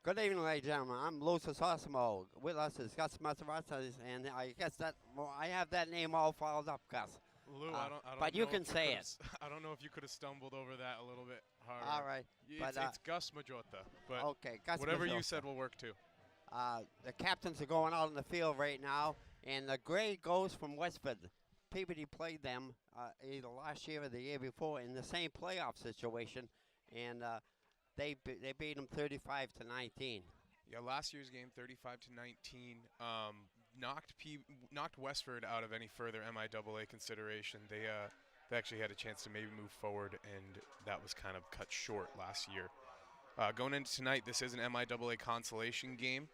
Good evening, ladies and gentlemen. I'm Lucis Osmo. With us is Gus Masarazas, and I guess that well, I have that name all followed up, Gus. Lou, I But don't you know can if you say could it. have. I don't know if you could have stumbled over that a little bit All harder. right. But It's Gus Majota, but okay, Gus whatever you Masarazas. said will work too. The captains are going out in the field right now, and the gray goes from Westford. Peabody played them either last year or the year before in the same playoff situation, and they beat them 35-19. Yeah, last year's game, 35 to 19, knocked Westford out of any further MIAA consideration. They actually had a chance to maybe move forward, and that was kind of cut short last year. Going into tonight, this is an MIAA consolation game.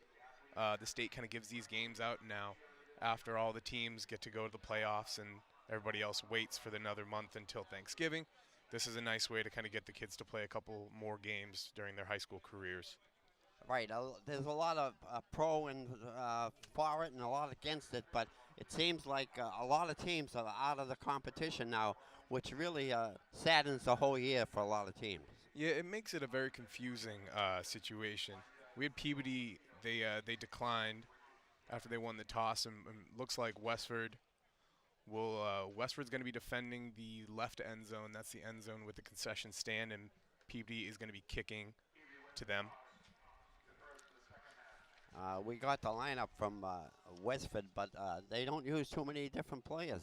The state kind of gives these games out now after all the teams get to go to the playoffs and everybody else waits for another month until Thanksgiving. This is a nice way to kind of get the kids to play a couple more games during their high school careers. Right. There's a lot of pro and for it and a lot against it, but it seems like a lot of teams are out of the competition now, which really saddens the whole year for a lot of teams. Yeah, it makes it a very confusing situation. We had Peabody; they declined after they won the toss, and looks like Westford's going to be defending the left end zone. That's the end zone with the concession stand, and Peabody is going to be kicking to them. We got the lineup from Westford, but they don't use too many different players.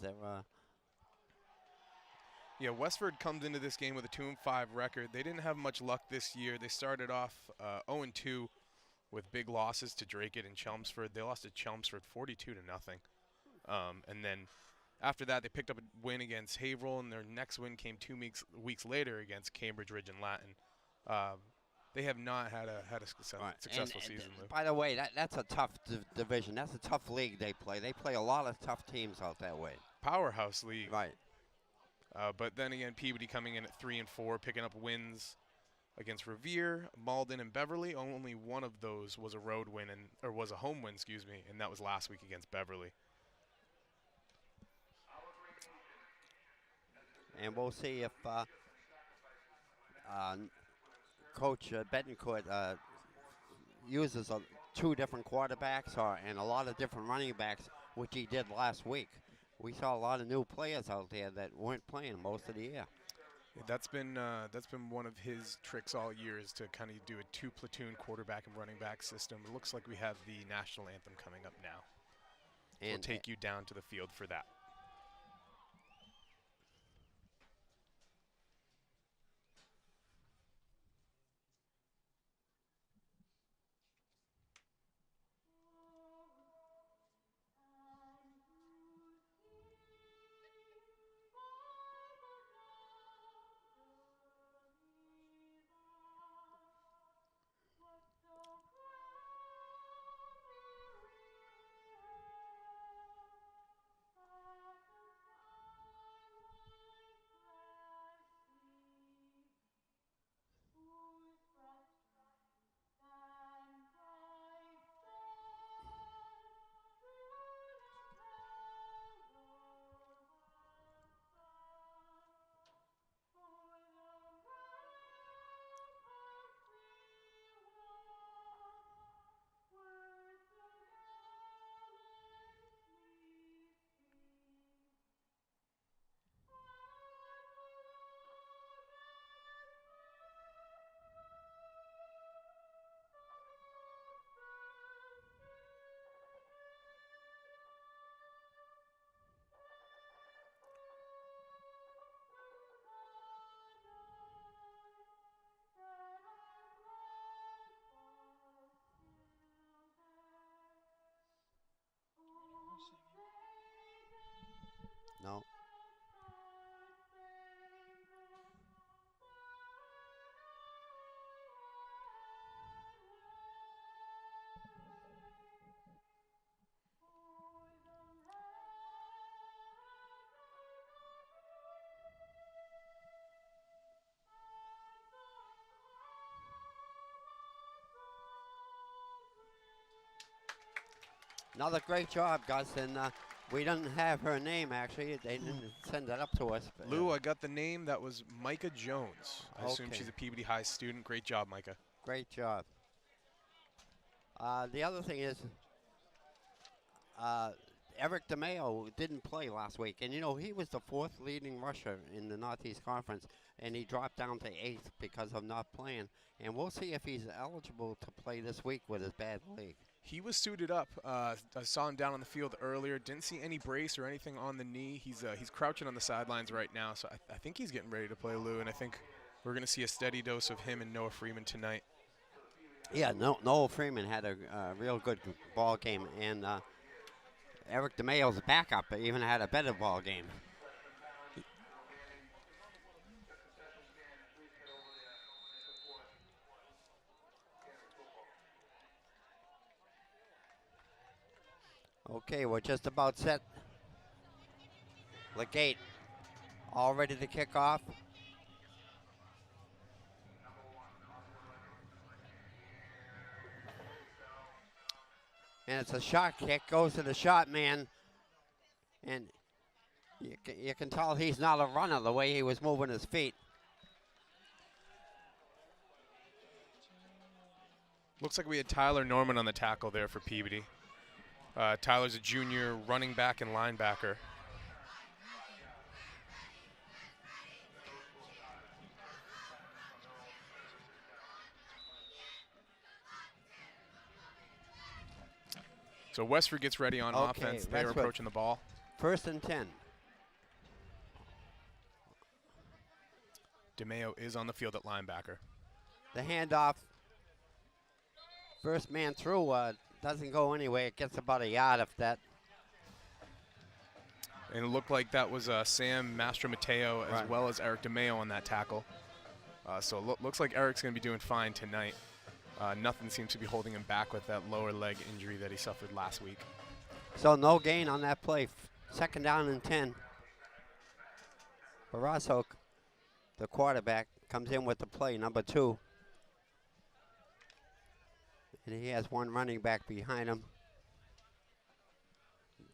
Yeah, Westford comes into this game with a 2-5 record. They didn't have much luck this year. They started off 0-2 with big losses to Drake and Chelmsford. They lost to Chelmsford 42 to nothing. And then after that, they picked up a win against Haverhill, and their next win came 2 weeks later against Cambridge Ridge and Latin. They have not had a successful season, Lou. By the way, that's a tough division. That's a tough league they play. They play a lot of tough teams out that way. Powerhouse league. Right. But then again, Peabody coming in at 3-4, picking up wins against Revere, Malden, and Beverly. Only one of those was a road win or was a home win, excuse me, and that was last week against Beverly. And we'll see if Coach Betancourt uses two different quarterbacks and a lot of different running backs, which he did last week. We saw a lot of new players out there that weren't playing most of the year. Yeah, that's been one of his tricks all year, is to kind of do a two-platoon quarterback and running back system. It looks like we have the national anthem coming up now. And we'll take you down to the field for that. No. Another great job, Gus, and we didn't have her name, actually. They didn't send that up to us. But, Lou, I got the name. That was Micah Jones. I assume Okay. she's a Peabody High student. Great job, Micah. Great job. The other thing is, Eric DeMayo didn't play last week, and he was the 4th leading rusher in the Northeast Conference, and he dropped down to 8th because of not playing. And we'll see if he's eligible to play this week with his bad leg. He was suited up. I saw him down on the field earlier. Didn't see any brace or anything on the knee. He's crouching on the sidelines right now, so I think he's getting ready to play, Lou, and I think we're going to see a steady dose of him and Noah Freeman tonight. Yeah, Noah Freeman had a real good ball game, and Eric DeMayo's backup even had a better ball game. Okay, we're just about set. Legate all ready to kick off. And it's a shot kick, goes to the shot man. And you can tell he's not a runner the way he was moving his feet. Looks like we had Tyler Norman on the tackle there for Peabody. Tyler's a junior running back and linebacker. So Westford gets ready on offense. They are approaching the ball. 1st and 10. DeMayo is on the field at linebacker. The handoff. First man through doesn't go anywhere. It gets about a yard of that. And it looked like that was Sam Mastromateo as well as Eric DeMayo on that tackle. So it looks like Eric's going to be doing fine tonight. Nothing seems to be holding him back with that lower leg injury that he suffered last week. So no gain on that play. 2nd down and 10. Barrasso, the quarterback, comes in with the play, number 2. And he has one running back behind him.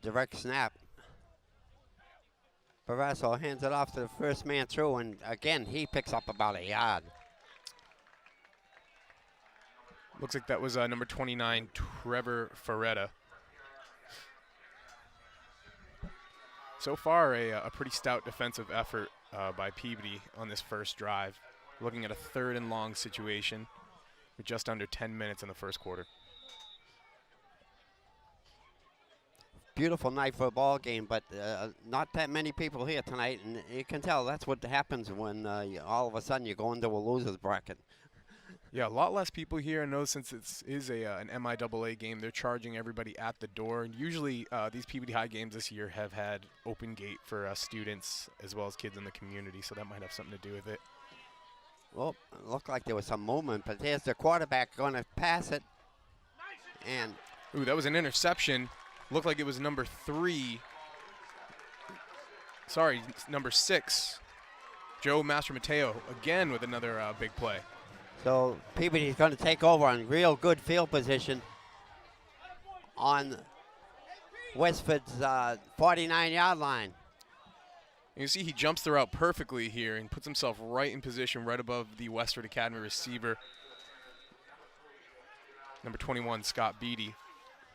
Direct snap. Barrasso hands it off to the first man through, and again, he picks up about a yard. Looks like that was number 29, Trevor Ferretta. So far, a pretty stout defensive effort by Peabody on this first drive. Looking at a 3rd and long situation with just under 10 minutes in the first quarter. Beautiful night for a ball game, but not that many people here tonight, and you can tell that's what happens when all of a sudden you go into a loser's bracket. Yeah, a lot less people here. I know since it is an MIAA game, they're charging everybody at the door. And usually these Peabody High games this year have had open gate for students as well as kids in the community, so that might have something to do with it. Well, it looked like there was some movement, but there's the quarterback going to pass it. And ooh, that was an interception. Looked like it was number 3. Sorry, number 6. Joe Mastromateo again with another big play. So Peabody's going to take over on real good field position on Westford's 49-yard line. You see he jumps the route perfectly here and puts himself right in position right above the Westford Academy receiver, number 21, Scott Beatty.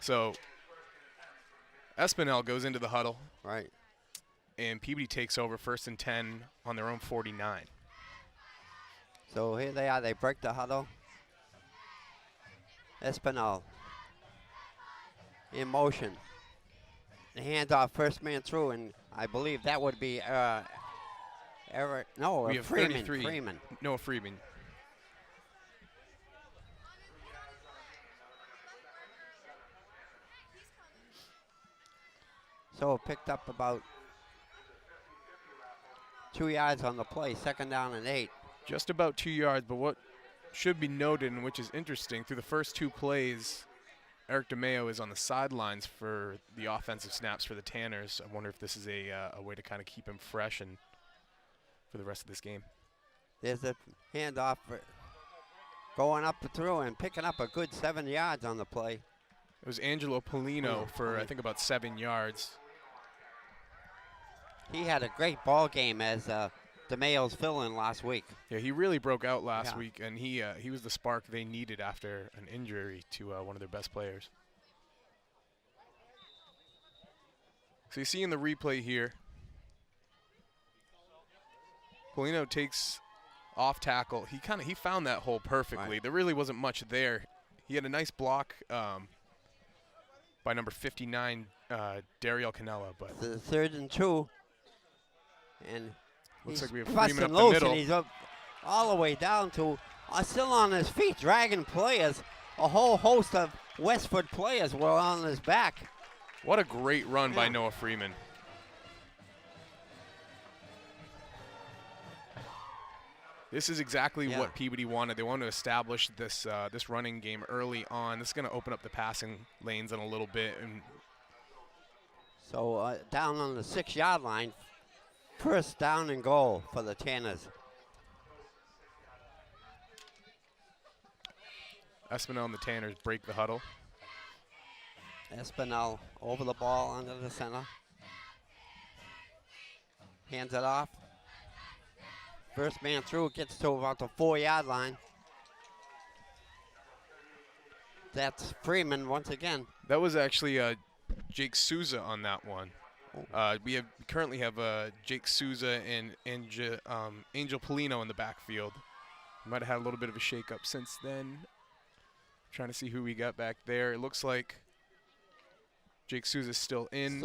So Espinel goes into the huddle. Right. And Peabody takes over 1st and 10 on their own 49. So here they are. They break the huddle. Espinel in motion. The handoff, first man through, and I believe that would be Eric. No, we have Freeman. 33. Freeman. No, Freeman. So picked up about 2 yards on the play, 2nd down and 8. Just about 2 yards, but what should be noted, and which is interesting, through the first 2 plays, Eric DeMayo is on the sidelines for the offensive snaps for the Tanners. I wonder if this is a way to kind of keep him fresh and for the rest of this game. There's a handoff going up through and picking up a good 7 yards on the play. It was Angelo Polino for, I think, about 7 yards. He had a great ball game as DeMayo's fill-in last week. Yeah, he really broke out last week, and he was the spark they needed after an injury to one of their best players. So you see in the replay here, Polino takes off tackle. He found that hole perfectly. There really wasn't much there. He had a nice block by number 59, Dariel Canella. But the 3rd and 2, and looks like we have busting Freeman up the loose, middle. and he's up all the way down to still on his feet, dragging players. A whole host of Westford players were on his back. What a great run by Noah Freeman. This is exactly what Peabody wanted. They wanted to establish this this running game early on. This is going to open up the passing lanes in a little bit. And so down on the 6-yard line, 1st down and goal for the Tanners. Espinel and the Tanners break the huddle. Espinel over the ball under the center. Hands it off. First man through, gets to about the 4-yard line. That's Freeman once again. That was actually Jake Souza on that one. We currently have Jake Souza and Angel Polino in the backfield. Might have had a little bit of a shakeup since then. Trying to see who we got back there. It looks like Jake Souza's still in.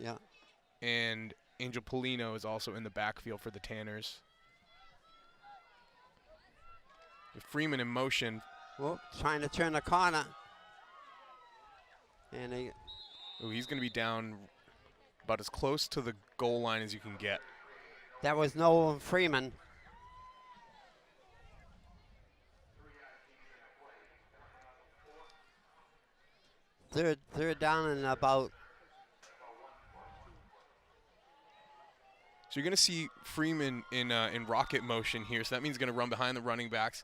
Yeah. And Angel Polino is also in the backfield for the Tanners. With Freeman in motion. Well, trying to turn the corner. And he's going to be down about as close to the goal line as you can get. That was Noah Freeman. Third down and about. So you're going to see Freeman in rocket motion here. So that means he's going to run behind the running backs.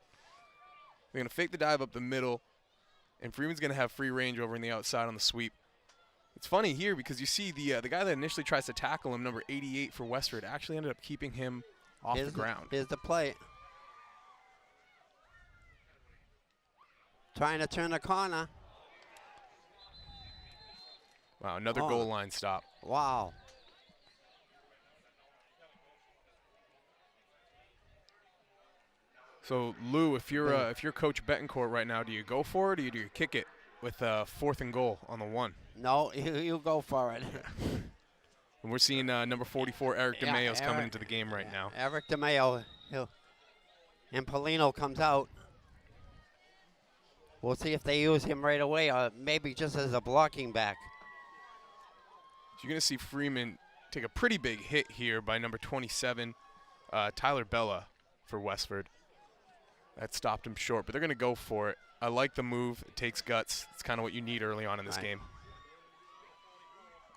They're going to fake the dive up the middle, and Freeman's going to have free range over on the outside on the sweep. It's funny here because you see the guy that initially tries to tackle him, number 88 for Westford, actually ended up keeping him off the ground. Here's the play. Trying to turn the corner. Wow, another goal line stop. Wow. So Lou, if you're Coach Betancourt right now, do you go for it or do you kick it with 4th and goal on the 1? No, you go for it. And we're seeing number 44 Eric DeMayo's coming into the game right now. Eric DeMayo, and Polino comes out. We'll see if they use him right away or maybe just as a blocking back. So you're going to see Freeman take a pretty big hit here by number 27, Tyler Bella for Westford. That stopped him short, but they're going to go for it. I like the move. It takes guts. It's kind of what you need early on in this game.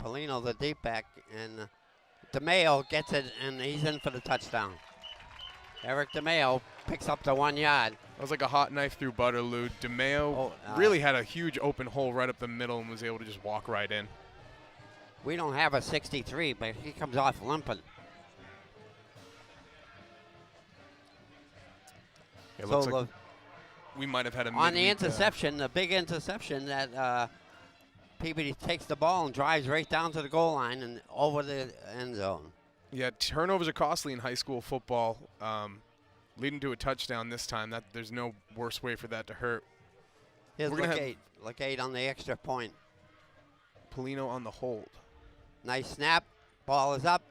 Polino, the deep back, and DeMayo gets it, and he's in for the touchdown. Eric DeMayo picks up the 1 yard. That was like a hot knife through butter, Lou. DeMayo really had a huge open hole right up the middle and was able to just walk right in. We don't have a 63, but he comes off limping. It looks like we might have had a on the interception, the big interception that Peabody takes the ball and drives right down to the goal line and over the end zone. Yeah, turnovers are costly in high school football, leading to a touchdown this time. There's no worse way for that to hurt. Here's Legate on the extra point. Polino on the hold. Nice snap. Ball is up,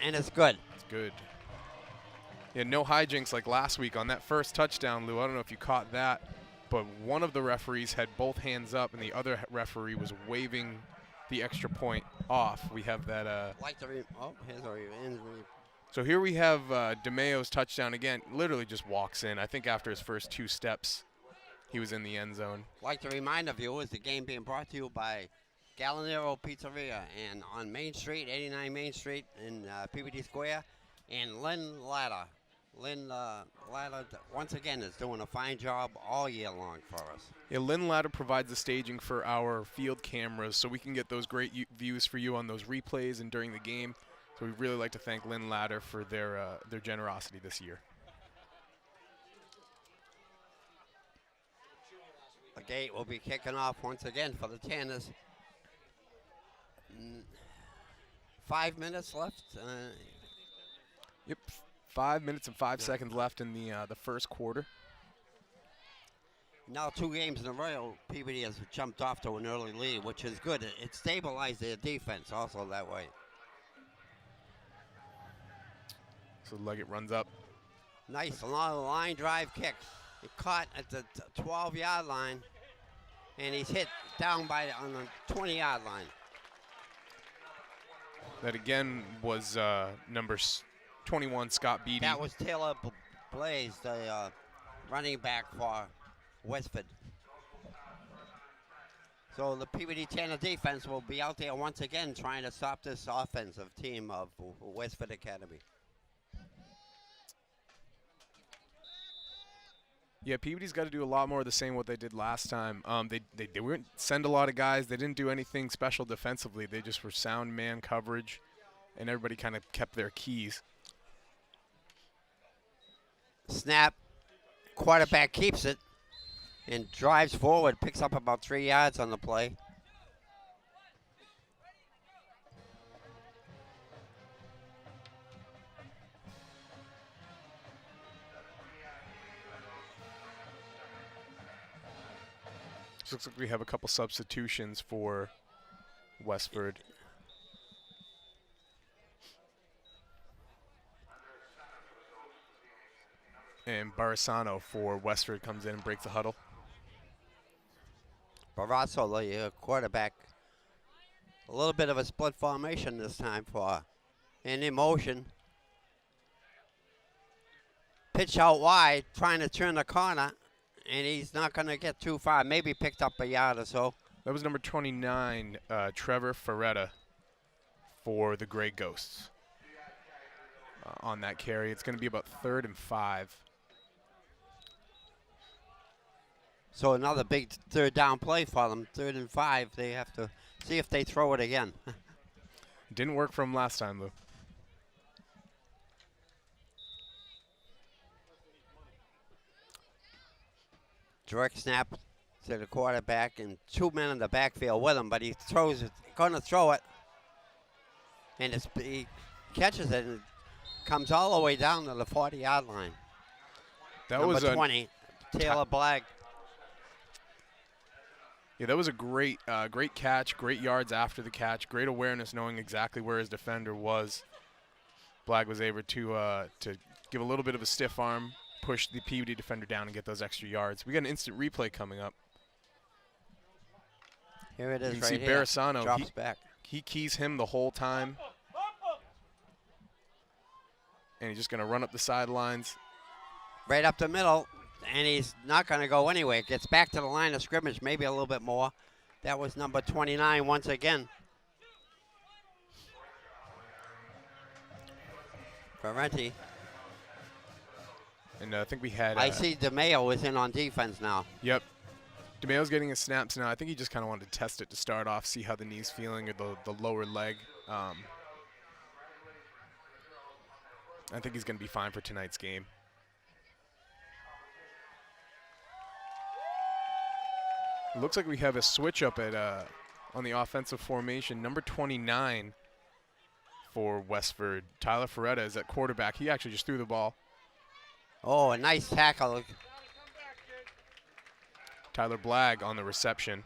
and it's good. It's good. Yeah, no hijinks like last week on that first touchdown, Lou. I don't know if you caught that, but one of the referees had both hands up, and the other referee was waving the extra point off. We have that. Here's our end. So here we have DeMayo's touchdown again. Literally just walks in. I think after his first 2 steps, he was in the end zone. Like to remind the viewers, the game being brought to you by Gallinero Pizzeria and on Main Street, 89 Main Street in Peabody Square, and Lynn Ladder. Lynn Ladder, once again, is doing a fine job all year long for us. Yeah, Lynn Ladder provides the staging for our field cameras so we can get those great views for you on those replays and during the game. So we'd really like to thank Lynn Ladder for their generosity this year. The gate will be kicking off once again for the Tanners. 5 minutes left. Yep, 5 minutes and 5 seconds left in the first quarter. Now 2 games in a row, Peabody has jumped off to an early lead, which is good. It stabilized their defense also that way. So Leggett runs up. Nice long line drive kick. He caught at the 12-yard line, and he's hit down on the 20-yard line. That again was number 21, Scott Beatty. That was Taylor Blaze, the running back for Westford. So the Peabody Tanner defense will be out there once again trying to stop this offensive team of Westford Academy. Yeah, Peabody's got to do a lot more of the same what they did last time. They didn't send a lot of guys. They didn't do anything special defensively. They just were sound man coverage, and everybody kind of kept their keys. Snap. Quarterback keeps it and drives forward, picks up about 3 yards on the play. Looks like we have a couple substitutions for Westford. And Barisano for Westford comes in and breaks the huddle. Barrasso, the quarterback, a little bit of a split formation this time for in motion. Pitch out wide, trying to turn the corner, and he's not going to get too far. Maybe picked up a yard or so. That was number 29, Trevor Ferretta for the Grey Ghosts on that carry. It's going to be about 3rd and 5. So another big 3rd down play for them, 3rd and 5. They have to see if they throw it again. Didn't work for them last time, Lou. Direct snap to the quarterback and 2 men in the backfield with him, but he throws it, going to throw it, and he catches it and comes all the way down to the 40-yard line. That Number was 20, Taylor Blagg. Yeah, that was a great catch, great yards after the catch, great awareness, knowing exactly where his defender was. Blagg was able to give a little bit of a stiff arm, push the Peabody defender down and get those extra yards. We got an instant replay coming up. Here it is, you right can see here. Barisano, Drops back. He keys him the whole time. And he's just going to run up the sidelines. Right up the middle, and he's not going to go anywhere. Gets back to the line of scrimmage, maybe a little bit more. That was number 29 once again. Ferretti. And I think we had... I see DeMayo is in on defense now. Yep. DeMayo's getting his snaps now. I think he just kind of wanted to test it to start off, see how the knee's feeling or the lower leg. I think he's going to be fine for tonight's game. It looks like we have a switch up at on the offensive formation. Number 29 for Westford, Tyler Ferretta, is at quarterback. He actually just threw the ball. Oh, a nice tackle. Tyler Blagg on the reception.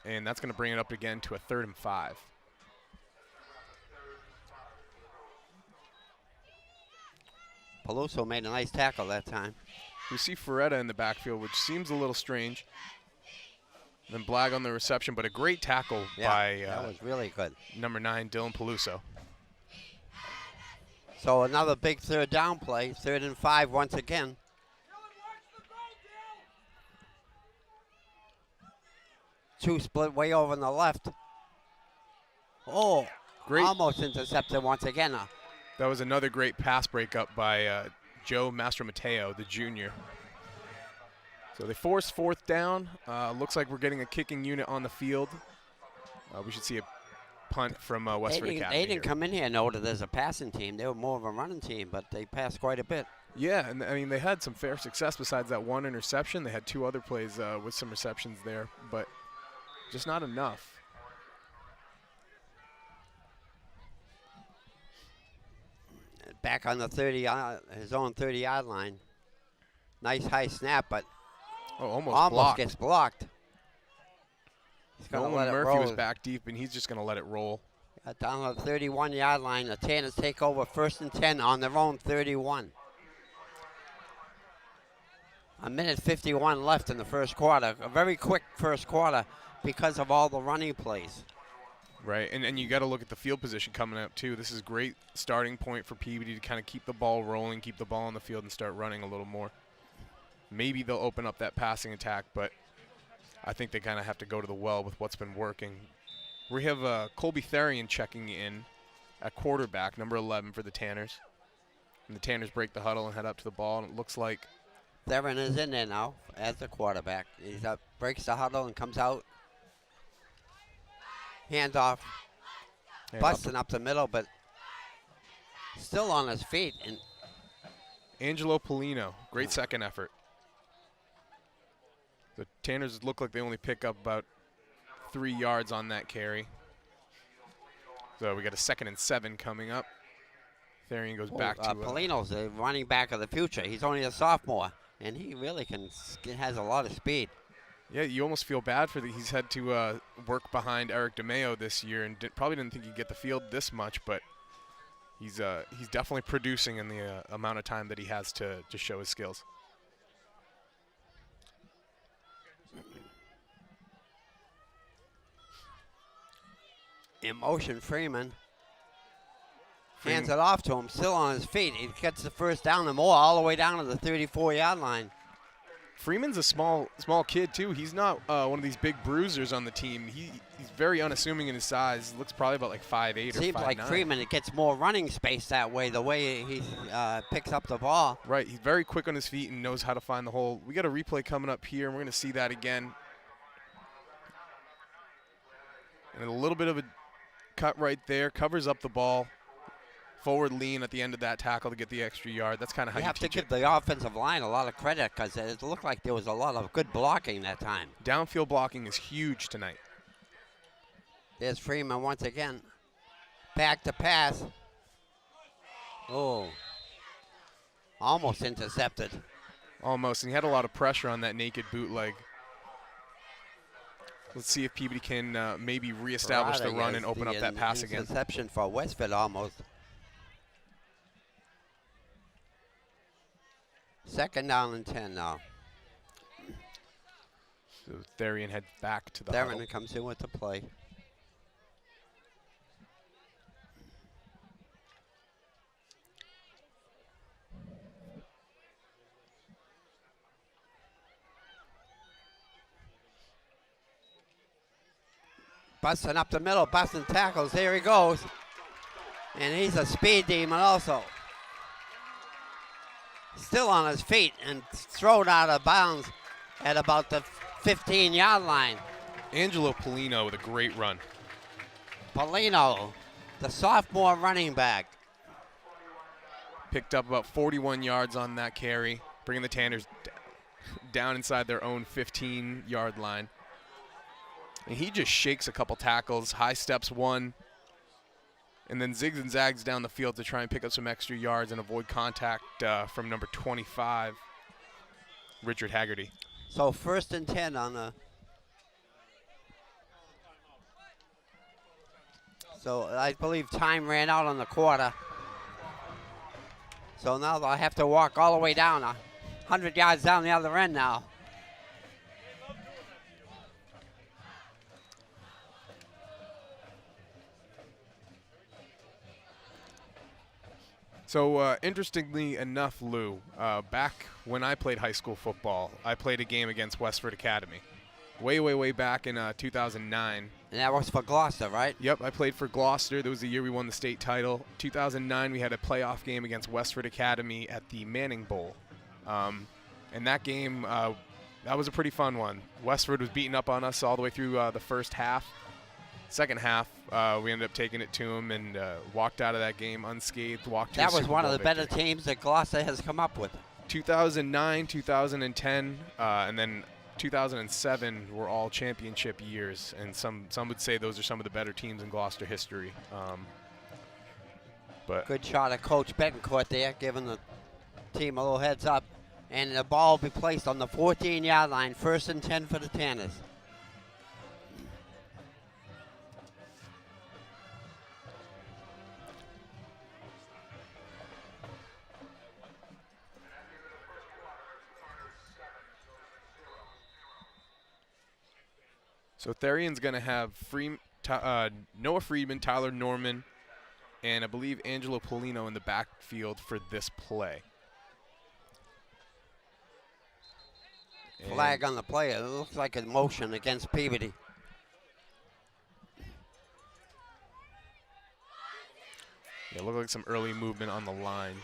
And that's going to bring it up again to a 3rd and 5. Peluso made a nice tackle that time. We see Ferretta in the backfield, which seems a little strange. Then Blagg on the reception, but a great tackle by that was really good. number 9, Dylan Peluso. So another big 3rd down play, 3rd and 5 once again. Two split way over on the left. Oh, Great. Almost intercepted once again. That was another great pass breakup by Joe Mastromateo, the junior. So they forced 4th down. Looks like we're getting a kicking unit on the field. We should see a punt from Westford Academy. They didn't come in here noted as a passing team. They were more of a running team, but they passed quite a bit. Yeah, and I mean, they had some fair success besides that one interception. They had 2 other plays with some receptions there, but just not enough. Back on the 30, his own 30-yard line. Nice high snap, but almost blocked. Gets blocked. He's gonna let it Murphy roll. was back deep, and he's just going to let it roll. Down on the 31-yard line, the Tanners take over 1st and 10 on their own 31. A minute 51 left in the first quarter. A very quick first quarter because of all the running plays. Right, and you got to look at the field position coming up too. This is a great starting point for Peabody to kind of keep the ball rolling, keep the ball on the field, and start running a little more. Maybe they'll open up that passing attack, but I think they kind of have to go to the well with what's been working. We have Colby Therian checking in at quarterback, number 11 for the Tanners. And the Tanners break the huddle and head up to the ball, and it looks like Therian is in there now as the quarterback. He's up, breaks the huddle and comes out. Hands off, busting up the middle, but still on his feet. And Angelo Polino, great second effort. The Tanners look like they only pick up about 3 yards on that carry. So we got a 2nd and 7 coming up. Therian goes back to Polino's the running back of the future. He's only a sophomore, and he really has a lot of speed. Yeah, you almost feel bad for he's had to work behind Eric DeMeo this year, and probably didn't think he'd get the field this much, but he's definitely producing in the amount of time that he has to show his skills. In motion, Freeman hands it off to him, still on his feet. He gets the first down and more, all the way down to the 34-yard line. Freeman's a small kid too. He's not one of these big bruisers on the team. He's very unassuming in his size. Looks probably about like 5'8" or 5'9". Seems like Freeman, it gets more running space that way, the way he picks up the ball. Right, he's very quick on his feet and knows how to find the hole. We got a replay coming up here, and we're going to see that again. And a little bit of a cut right there, covers up the ball. Forward lean at the end of that tackle to get the extra yard. That's kind of how you have to give the offensive line a lot of credit because it looked like there was a lot of good blocking that time. Downfield blocking is huge tonight. There's Freeman once again. Back to pass. Oh. Almost intercepted. Almost, and he had a lot of pressure on that naked bootleg. Let's see if Peabody can maybe reestablish the run and open up that pass again. Interception for Westford almost. 2nd down and 10 now. So Therian heads back to the huddle. Therian comes in with the play. Busting up the middle, busting tackles. Here he goes. And he's a speed demon also. Still on his feet and thrown out of bounds at about the 15-yard line. Angelo Polino with a great run. Polino, the sophomore running back. Picked up about 41 yards on that carry, bringing the Tanners down inside their own 15-yard line. And he just shakes a couple tackles, high steps one, and then zigs and zags down the field to try and pick up some extra yards and avoid contact from number 25, Richard Haggerty. So 1st and 10 on the. So I believe time ran out on the quarter. So now they'll have to walk all the way down, 100 yards down the other end now. So interestingly enough, Lou, back when I played high school football, I played a game against Westford Academy. Way back in 2009. And that was for Gloucester, right? Yep, I played for Gloucester. That was the year we won the state title. 2009, we had a playoff game against Westford Academy at the Manning Bowl. And that game, that was a pretty fun one. Westford was beating up on us all the way through the first half. second half, we ended up taking it to them and walked out of that game unscathed. That was one of the better teams that Gloucester has come up with. 2009, 2010, and then 2007 were all championship years, and some would say those are some of the better teams in Gloucester history. But good shot of Coach Betancourt there, giving the team a little heads up. And the ball will be placed on the 14-yard line, 1st and 10 for the Tanners. so Therion's going to have Noah Friedman, Tyler Norman, and I believe Angelo Polino in the backfield for this play. Flag on the play. It looks like a motion against Peabody. Yeah, looked like some early movement on the line.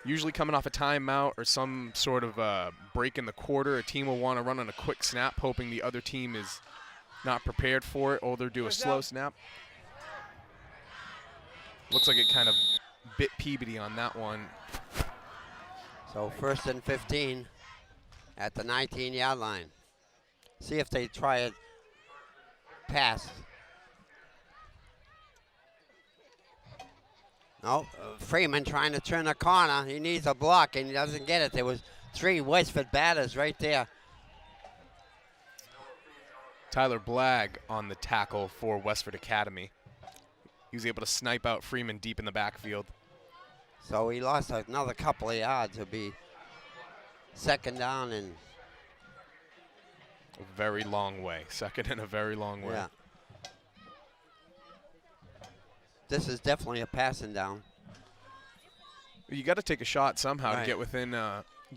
Usually coming off a timeout or some sort of break in the quarter, a team will want to run on a quick snap, hoping the other team is not prepared for it, or they'll do a slow snap. Looks like it kind of bit Peabody on that one. So 1st and 15 at the 19-yard line. See if they try it pass. No, Freeman trying to turn a corner. He needs a block and he doesn't get it. There was 3 Westford batters right there. Tyler Blagg on the tackle for Westford Academy. He was able to snipe out Freeman deep in the backfield. So he lost another couple of yards. It'll be 2nd down and a very long way. 2nd and a very long way. Yeah. This is definitely a passing down. You got to take a shot somehow right. to get within,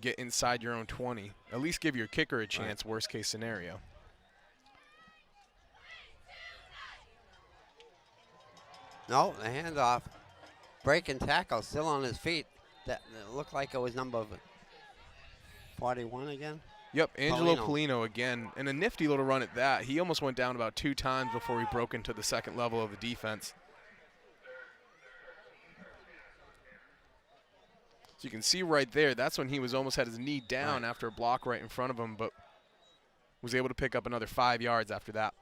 get inside your own 20. At least give your kicker a chance, worst case scenario. No, the handoff. Breaking tackle, still on his feet. That looked like it was number 41 again. Yep, Angelo Polino again, and a nifty little run at that. He almost went down about 2 times before he broke into the 2nd level of the defense. So you can see right there, that's when he was almost had his knee down after a block right in front of him, but was able to pick up another 5 yards after that.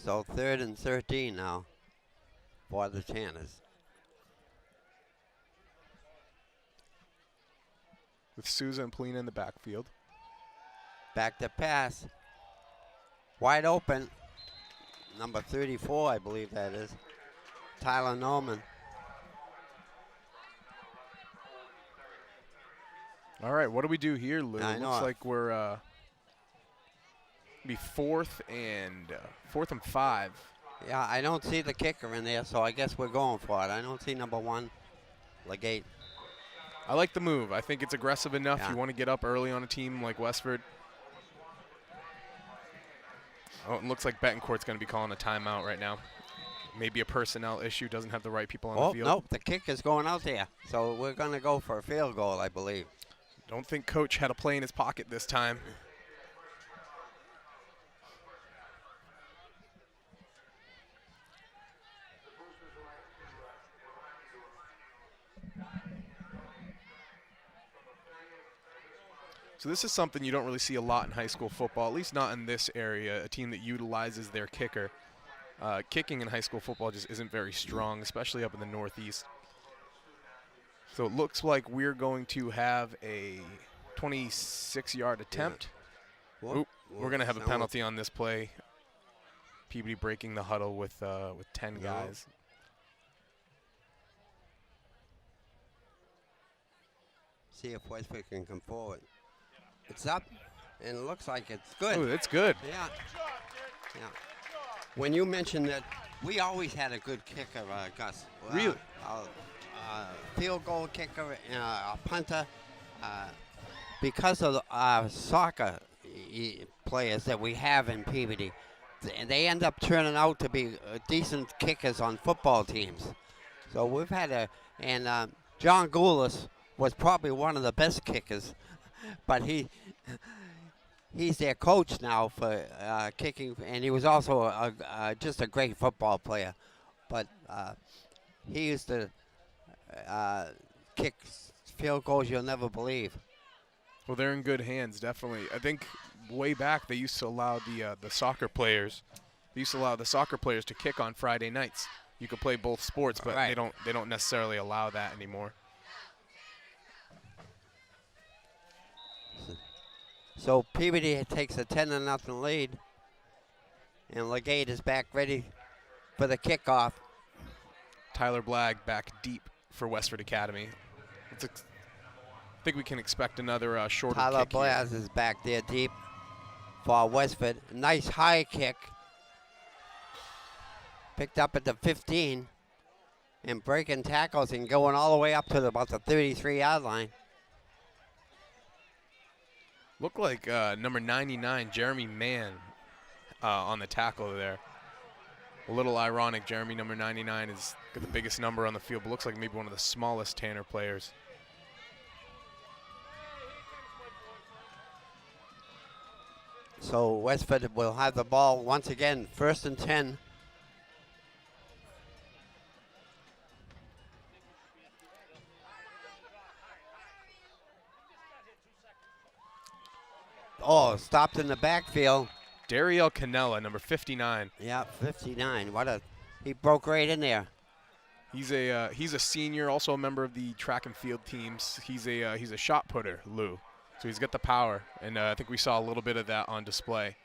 So 3rd and 13 now for the Tanners. With Souza and Polina in the backfield. Back to pass. Wide open. Number 34, I believe that is. Tyler Norman. All right, what do we do here, Lou? Looks like we're be 4th and 5. Yeah, I don't see the kicker in there, so I guess we're going for it. I don't see number 1, Legate. I like the move. I think it's aggressive enough. Yeah. You want to get up early on a team like Westford. Oh, it looks like Betancourt's going to be calling a timeout right now. Maybe a personnel issue, doesn't have the right people on the field. Nope, the kick is going out there. So we're going to go for a field goal, I believe. Don't think Coach had a play in his pocket this time. So this is something you don't really see a lot in high school football, at least not in this area, a team that utilizes their kicker. Kicking in high school football just isn't very strong, especially up in the Northeast. So it looks like we're going to have a 26-yard attempt. Yeah. Oop, we're going to have a penalty on this play. Peabody breaking the huddle with 10 guys. See if Westford can come forward. It's up, and it looks like it's good. Oh, it's good. Yeah. Yeah. When you mentioned that, we always had a good kicker, Gus. Really? Field goal kicker, a punter. Because of the soccer players that we have in Peabody, they end up turning out to be decent kickers on football teams. So we've had and John Goulas was probably one of the best kickers, but he he's their coach now for kicking, and he was also just a great football player. But he used to kick field goals you'll never believe. Well, they're in good hands, definitely. I think way back they used to allow the soccer players. They used to allow the soccer players to kick on Friday nights. You could play both sports, but Right. they don't necessarily allow that anymore. So Peabody takes a 10-0 lead, and Legate is back ready for the kickoff. Tyler Blagg back deep for Westford Academy. I think we can expect another shorter Tyler kick here. Blaz is back there deep for Westford. Nice high kick. Picked up at the 15 and breaking tackles and going all the way up to about the 33-yard line. Looked like number 99, Jeremy Mann, on the tackle there. A little ironic, Jeremy, number 99, is got the biggest number on the field, but looks like maybe one of the smallest Tanner players. So Westford will have the ball once again, 1st and 10. Oh, stopped in the backfield. Dariel Canella, number 59. Yeah, 59. He broke right in there. He's a senior, also a member of the track and field teams. He's a shot putter, Lou. So he's got the power, and I think we saw a little bit of that on display.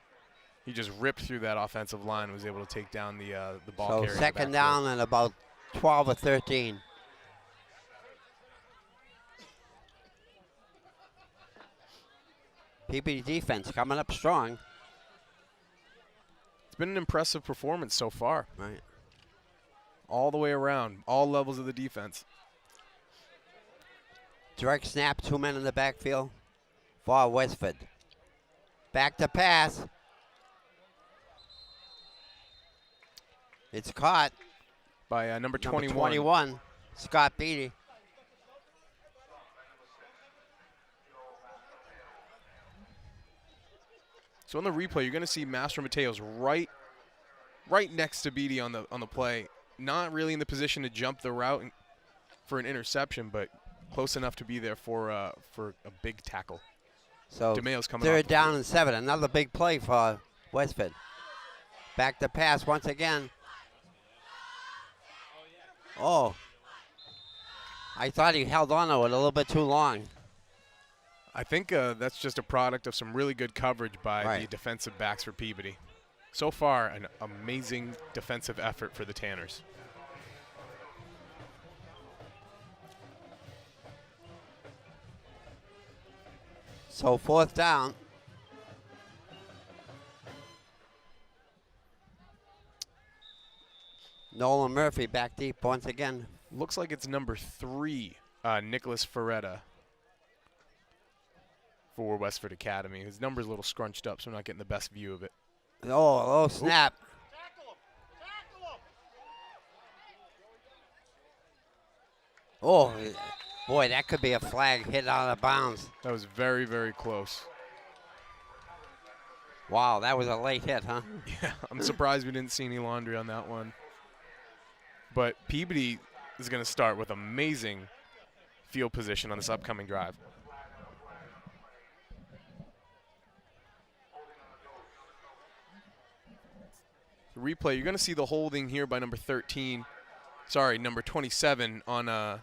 He just ripped through that offensive line and was able to take down the ball carrier. So 2nd down and about 12 or 13. PPD defense coming up strong. It's been an impressive performance so far. Right. All the way around, all levels of the defense. Direct snap, 2 men in the backfield for Westford. Back to pass. It's caught. By number 21. Number 21, Scott Beatty. So on the replay, you're going to see Mastro Mateos right next to Beatty on the play. Not really in the position to jump the route for an interception, but close enough to be there for a big tackle. So DeMayo's coming 3rd off the down field. and 7. Another big play for Westford. Back to pass once again. Oh. I thought he held on to it a little bit too long. I think that's just a product of some really good coverage by the Right. defensive backs for Peabody. So far, an amazing defensive effort for the Tanners. So 4th down. Nolan Murphy back deep once again. Looks like it's number 3, Nicholas Ferretta for Westford Academy. His number's a little scrunched up, so I'm not getting the best view of it. Oh, snap. Oh, boy, that could be a flag hit out of bounds. That was very, very close. Wow, that was a late hit, huh? Yeah, I'm surprised we didn't see any laundry on that one. But Peabody is going to start with amazing field position on this upcoming drive. The replay, you're going to see the holding here by number 27 on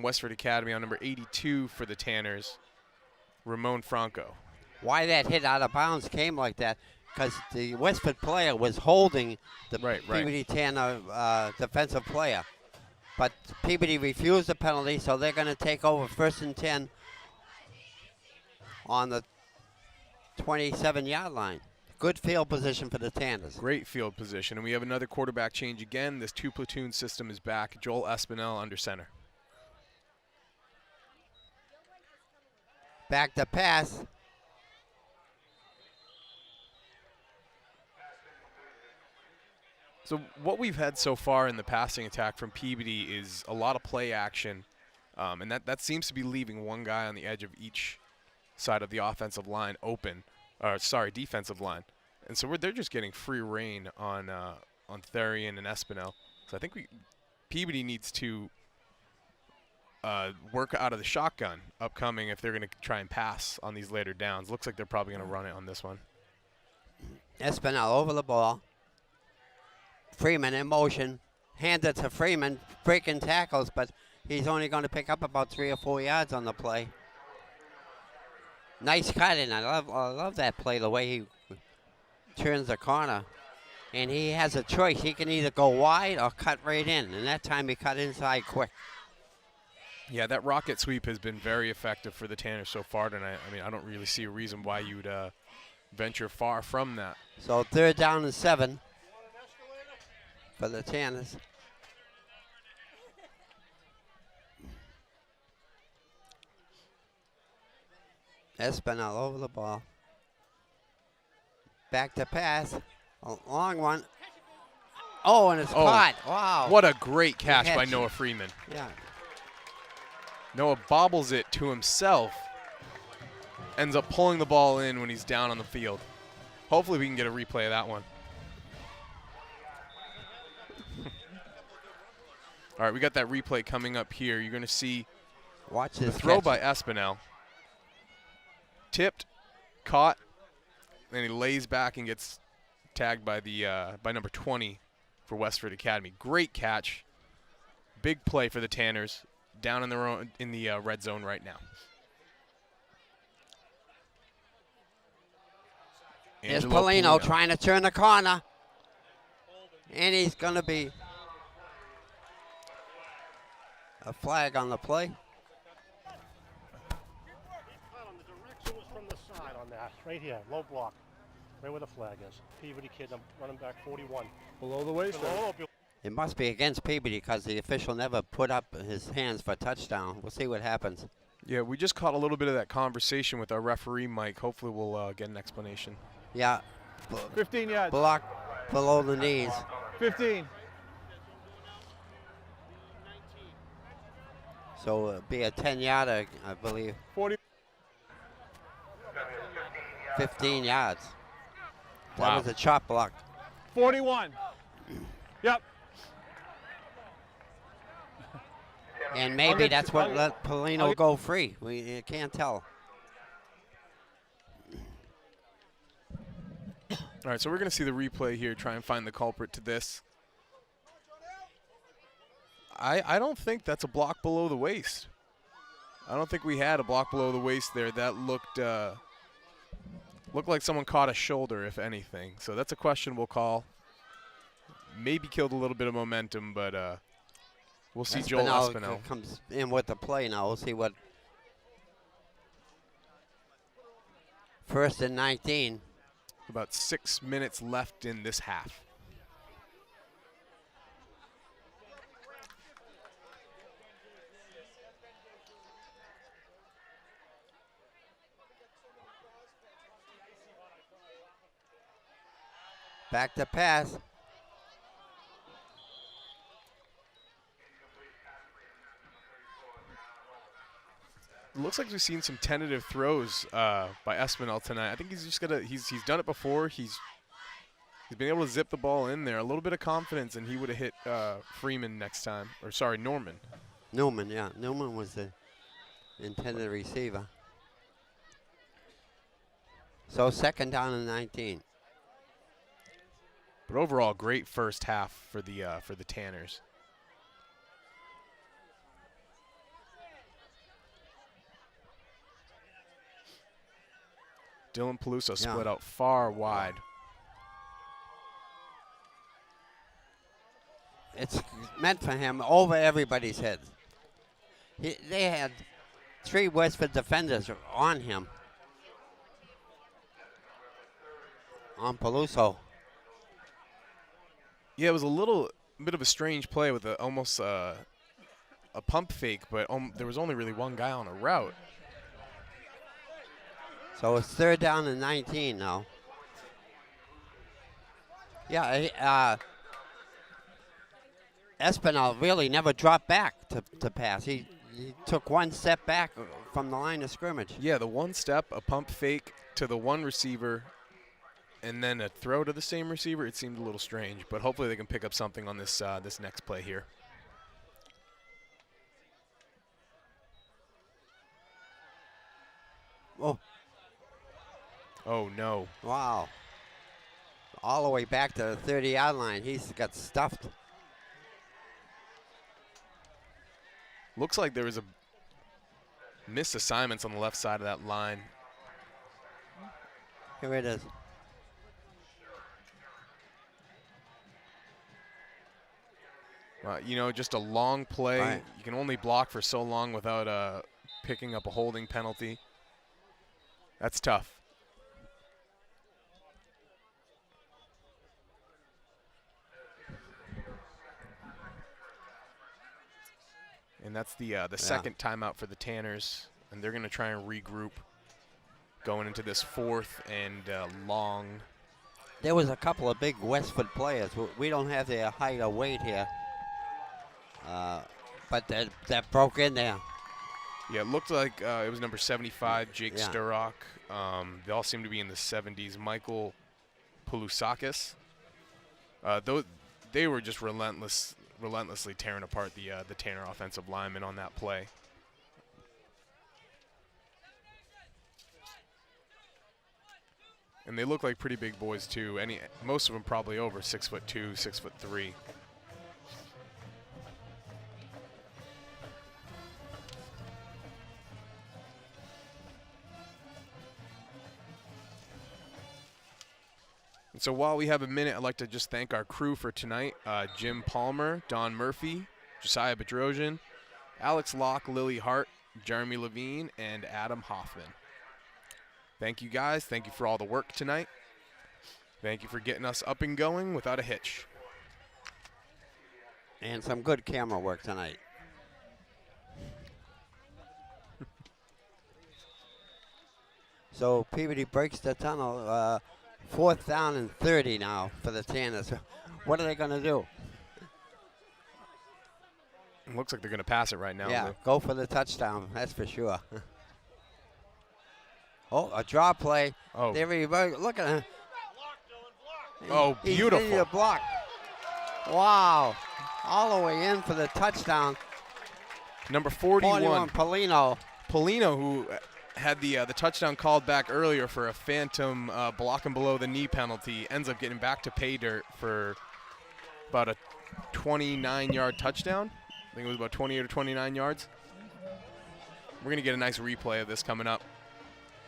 Westford Academy, on number 82 for the Tanners, Ramon Franco. Why that hit out of bounds came like that, because the Westford player was holding the Peabody Tanner defensive player. But Peabody refused the penalty, so they're going to take over 1st and 10 on the 27-yard line. Good field position for the Tanners. Great field position. And we have another quarterback change again. This 2-platoon system is back. Joel Espinel under center. Back to pass. So what we've had so far in the passing attack from Peabody is a lot of play action, and that seems to be leaving one guy on the edge of each side of the offensive line open, or sorry, defensive line. And so they're just getting free reign on Therian and Espinel. So I think Peabody needs to work out of the shotgun upcoming if they're going to try and pass on these later downs. Looks like they're probably going to run it on this one. Espinel over the ball. Freeman in motion. Hands it to Freeman, breaking tackles, but he's only going to pick up about 3 or 4 yards on the play. Nice cut, and I love that play, the way he turns the corner. And he has a choice. He can either go wide or cut right in, and that time he cut inside quick. Yeah, that rocket sweep has been very effective for the Tanners so far tonight. I mean, I don't really see a reason why you'd venture far from that. So 3rd down and 7 for the Tanners. Espinel over the ball. Back to pass. A long one. Oh, and it's caught. Wow. What a great catch by Noah Freeman. Yeah. Noah bobbles it to himself. Ends up pulling the ball in when he's down on the field. Hopefully we can get a replay of that one. All right, we got that replay coming up here. You're going to see Watch the this throw catch. by Espinel. Tipped, caught, and he lays back and gets tagged by the by number 20 for Westford Academy. Great catch. Big play for the Tanners down in the red zone right now. Here's Angelo Polino trying to turn the corner. And he's going to be a flag on the play. The direction was from the side on that. Right here, low block. Right where the flag is. Peabody kid, I'm running back 41. Below the waist. It must be against Peabody because the official never put up his hands for a touchdown. We'll see what happens. Yeah, we just caught a little bit of that conversation with our referee, Mike. Hopefully we'll get an explanation. Yeah. 15 yards. Block below the knees. 15. So it'll be a 10-yarder, I believe. 40. 15 yards. That Wow. was a chop block. 41. Yep. And maybe that's what let Polino go free. We can't tell. All right, so we're going to see the replay here, try and find the culprit to this. I don't think that's a block below the waist. I don't think we had a block below the waist there. That looked like someone caught a shoulder, if anything. So that's a questionable call. Maybe killed a little bit of momentum, but we'll see. Joel Espinel comes in with the play now. We'll see what. 1st and 19. About 6 minutes left in this half. Back to pass. Looks like we've seen some tentative throws by Espinel tonight. I think he's just gonna he's done it before. He's been able to zip the ball in there. A little bit of confidence, and he would have hit Freeman next time. Or sorry, Norman. Newman, yeah. Newman was the intended receiver. So 2nd down and 19. But overall, great first half for the Tanners. Dylan Peluso split out far wide. It's meant for him over everybody's heads. They had 3 Westford defenders on him. On Peluso. Yeah, it was a little bit of a strange play with almost a pump fake, but there was only really one guy on a route. So it's 3rd down and 19 now. Yeah, Espinel really never dropped back to pass. He he took one step back from the line of scrimmage. Yeah, the one step, a pump fake to the one receiver, and then a throw to the same receiver. It seemed a little strange, but hopefully they can pick up something on this this next play here. Oh. Oh, no. Wow. All the way back to the 30-yard line. He's got stuffed. Looks like there was a missed assignments on the left side of that line. Here it is. You know, just a long play. Right. You can only block for so long without picking up a holding penalty. That's tough. And that's the second timeout for the Tanners, and they're going to try and regroup going into this fourth and long. There was a couple of big Westford players. We don't have their height or weight here, but that broke in there. Yeah, it looked like it was number 75, Jake Yeah. Sturrock. They all seem to be in the 70s. Michael Poulousakis. They were just relentlessly tearing apart the Tanner offensive linemen on that play. And they look like pretty big boys too. Most of them probably over 6'2", 6'3". And so while we have a minute, I'd like to just thank our crew for tonight. Jim Palmer, Don Murphy, Josiah Bedrosian, Alex Locke, Lily Hart, Jeremy Levine, and Adam Hoffman. Thank you guys. Thank you for all the work tonight. Thank you for getting us up and going without a hitch. And some good camera work tonight. So Peabody breaks the tunnel. 4th down and 30 now for the Tanners. What are they going to do? It looks like they're going to pass it right now. Yeah, Lou. go for the touchdown. That's for sure. Oh, a draw play. Oh. There he goes. Look at him. Oh, beautiful. He's ready to block. Wow. All the way in for the touchdown. Number 41. Polino. Polino, who had the touchdown called back earlier for a phantom blocking below the knee penalty, ends up getting back to pay dirt for about a 29-yard touchdown. I think it was about 28 or 29 yards. We're going to get a nice replay of this coming up.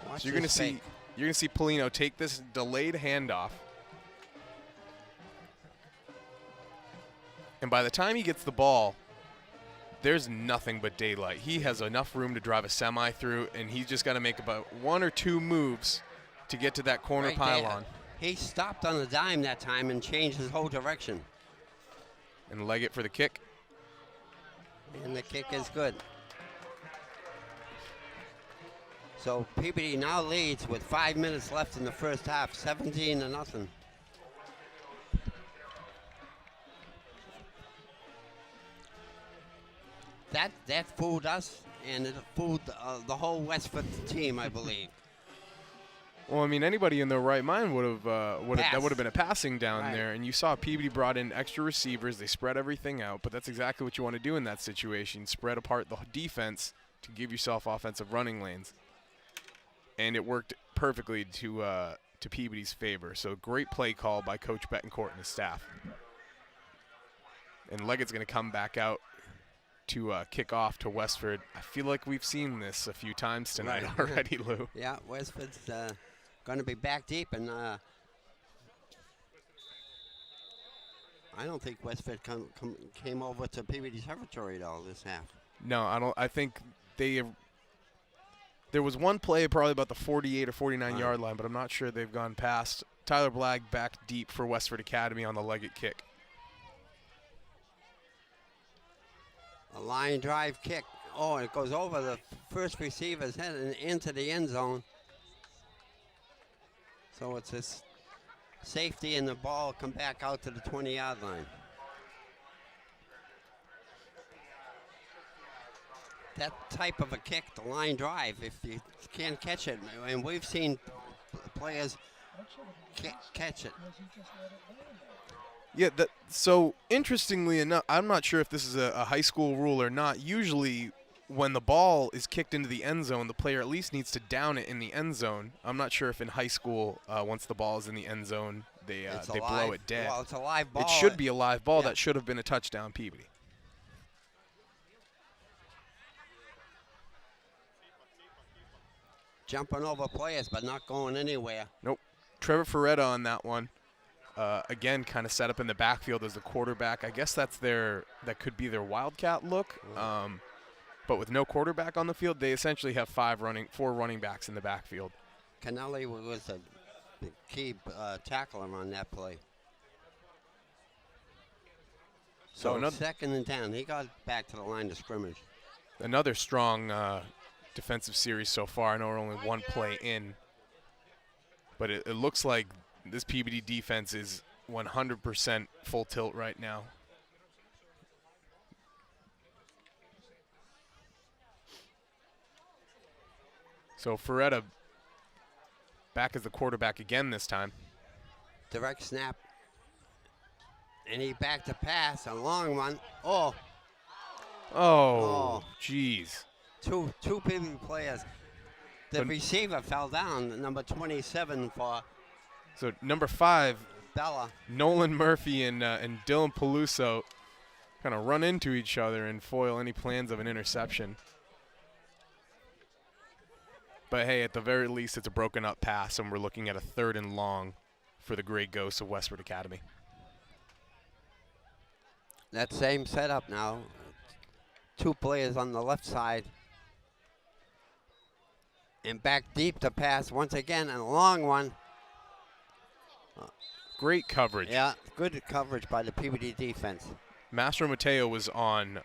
Watch So you're going to see Polino take this delayed handoff. And by the time he gets the ball, there's nothing but daylight. He has enough room to drive a semi through, and he's just got to make about 1 or 2 moves to get to that corner right pylon. there. He stopped on the dime that time and changed his whole direction. And leg it for the kick. And the kick is good. So Peabody now leads with 5 minutes left in the first half, 17-0. That fooled us, and it fooled the whole Westford team, I believe. Well, I mean, anybody in their right mind would have that would have been a passing down Right. there. And you saw Peabody brought in extra receivers. They spread everything out, but that's exactly what you want to do in that situation: spread apart the defense to give yourself offensive running lanes. And it worked perfectly to Peabody's favor. So great play call by Coach Betancourt and his staff. And Leggett's going to come back out to kick off to Westford. I feel like we've seen this a few times tonight Right. already, Lou. Yeah, Westford's going to be back deep, and I don't think Westford came over to Peabody's territory at all this half. No, I don't. I think there was one play probably about the 48 or 49 yard line, but I'm not sure they've gone past. Tyler Blagg back deep for Westford Academy on the Leggett kick. A line drive kick. Oh, it goes over the first receiver's head and into the end zone. So it's this safety, and the ball come back out to the 20-yard line. that type of a kick, the line drive, if you can't catch it, and we've seen players catch it. Yeah, so interestingly enough, I'm not sure if this is a high school rule or not. Usually when the ball is kicked into the end zone, the player at least needs to down it in the end zone. I'm not sure if in high school, once the ball is in the end zone, they blow it dead. Well, it's a live ball. It should be a live ball. Yeah. That should have been a touchdown, Peabody. Jumping over players, but not going anywhere. Nope. Trevor Ferretta on that one. Again, kind of set up in the backfield as the quarterback. I guess that could be their wildcat look. But with no quarterback on the field, they essentially have four running backs in the backfield. Canelli was the key tackler on that play. So another 2nd and 10. He got back to the line of scrimmage. Another strong defensive series so far. I know we're only one play in. But it looks like this Peabody defense is 100% full tilt right now. So Ferretta back as the quarterback again this time. Direct snap. And he back to pass, a long one. Oh, jeez. Two Peabody players. The receiver fell down, number 27 for So number 5, Bella. Nolan Murphy and Dylan Peluso kind of run into each other and foil any plans of an interception. But hey, at the very least, it's a broken up pass, and we're looking at a 3rd and long for the Grey Ghosts of Westford Academy. That same setup now. 2 players on the left side. And back deep to pass once again, and a long one. Great coverage. Yeah, good coverage by the Peabody defense. Mastro Mateo was on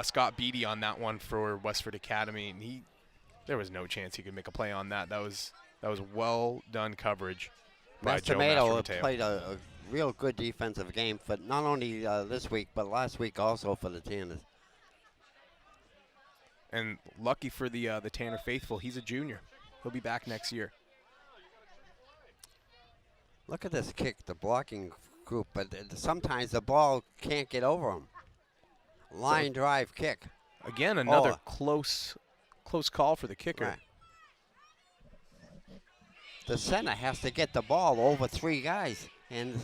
Scott Beatty on that one for Westford Academy, and there was no chance he could make a play on that. That was well done coverage by Joe Mastro Mateo. Played a real good defensive game for not only this week, but last week also for the Tanners. And lucky for the Tanner faithful, he's a junior. He'll be back next year. Look at this kick, the blocking group, but sometimes the ball can't get over them. Line drive kick. Again, another close call for the kicker. Right. The center has to get the ball over 3 guys, and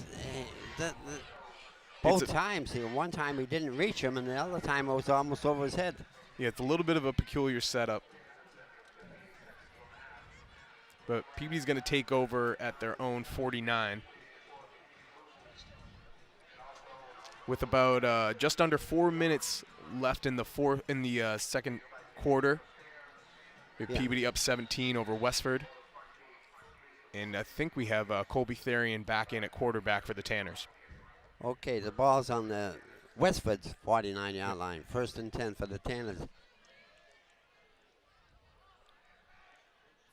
both times, one time he didn't reach him, and the other time it was almost over his head. Yeah, it's a little bit of a peculiar setup. But Peabody's going to take over at their own 49. With about just under 4 minutes left in the second quarter. Peabody up 17 over Westford. And I think we have Colby Therian back in at quarterback for the Tanners. Okay, the ball's on the Westford's 49-yard line. 1st and 10 for the Tanners.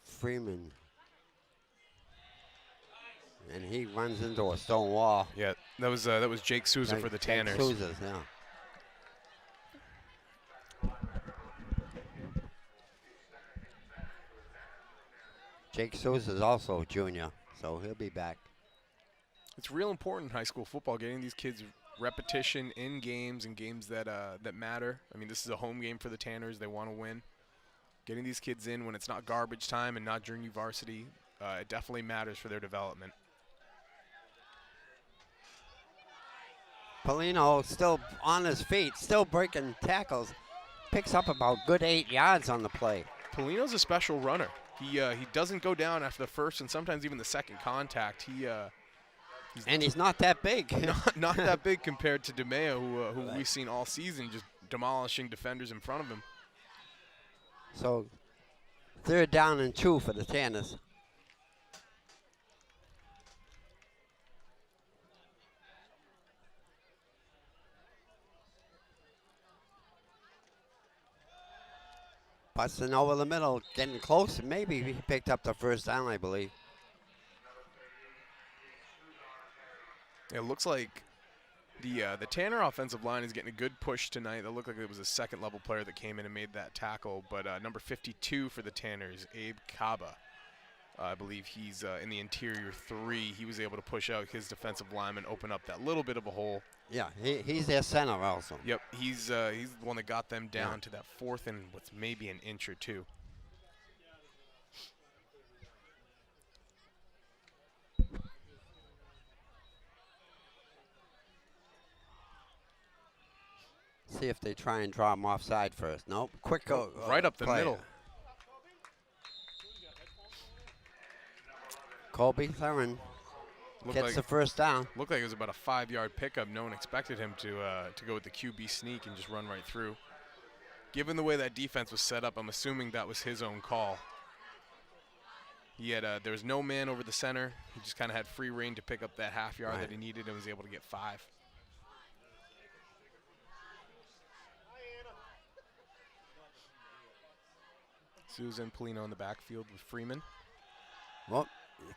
Freeman. And he runs into a stone wall. Yeah, that was Jake Souza for the Tanners. Jake Souza, yeah. Jake Souza is also a junior, so he'll be back. It's real important in high school football, getting these kids repetition in games and games that matter. I mean, this is a home game for the Tanners. They want to win. Getting these kids in when it's not garbage time and not junior varsity, it definitely matters for their development. Polino still on his feet, still breaking tackles. Picks up about good 8 yards on the play. Polino's a special runner. He doesn't go down after the first and sometimes even the second contact. He's not that big. not that big compared to DeMeo, who we've seen all season just demolishing defenders in front of him. So 3rd down and 2 for the Tanners. Busting over the middle, getting close. Maybe he picked up the 1st down, I believe. It looks like The Tanner offensive line is getting a good push tonight. It looked like it was a second-level player that came in and made that tackle. But number 52 for the Tanners, Abe Kaba, I believe he's in the interior 3. He was able to push out his defensive lineman, open up that little bit of a hole. Yeah, he's their center also. Yep, he's the one that got them down to that 4th and what's maybe an inch or 2. See if they try and draw him offside first. Nope. Quick go. Right up the play. middle. Colby Theron gets the first down. Looked like it was about a 5-yard pickup. No one expected him to go with the QB sneak and just run right through. Given the way that defense was set up, I'm assuming that was his own call. He had there was no man over the center. He just kind of had free reign to pick up that half yard that he needed and was able to get 5. Susan Polino in the backfield with Freeman. Well,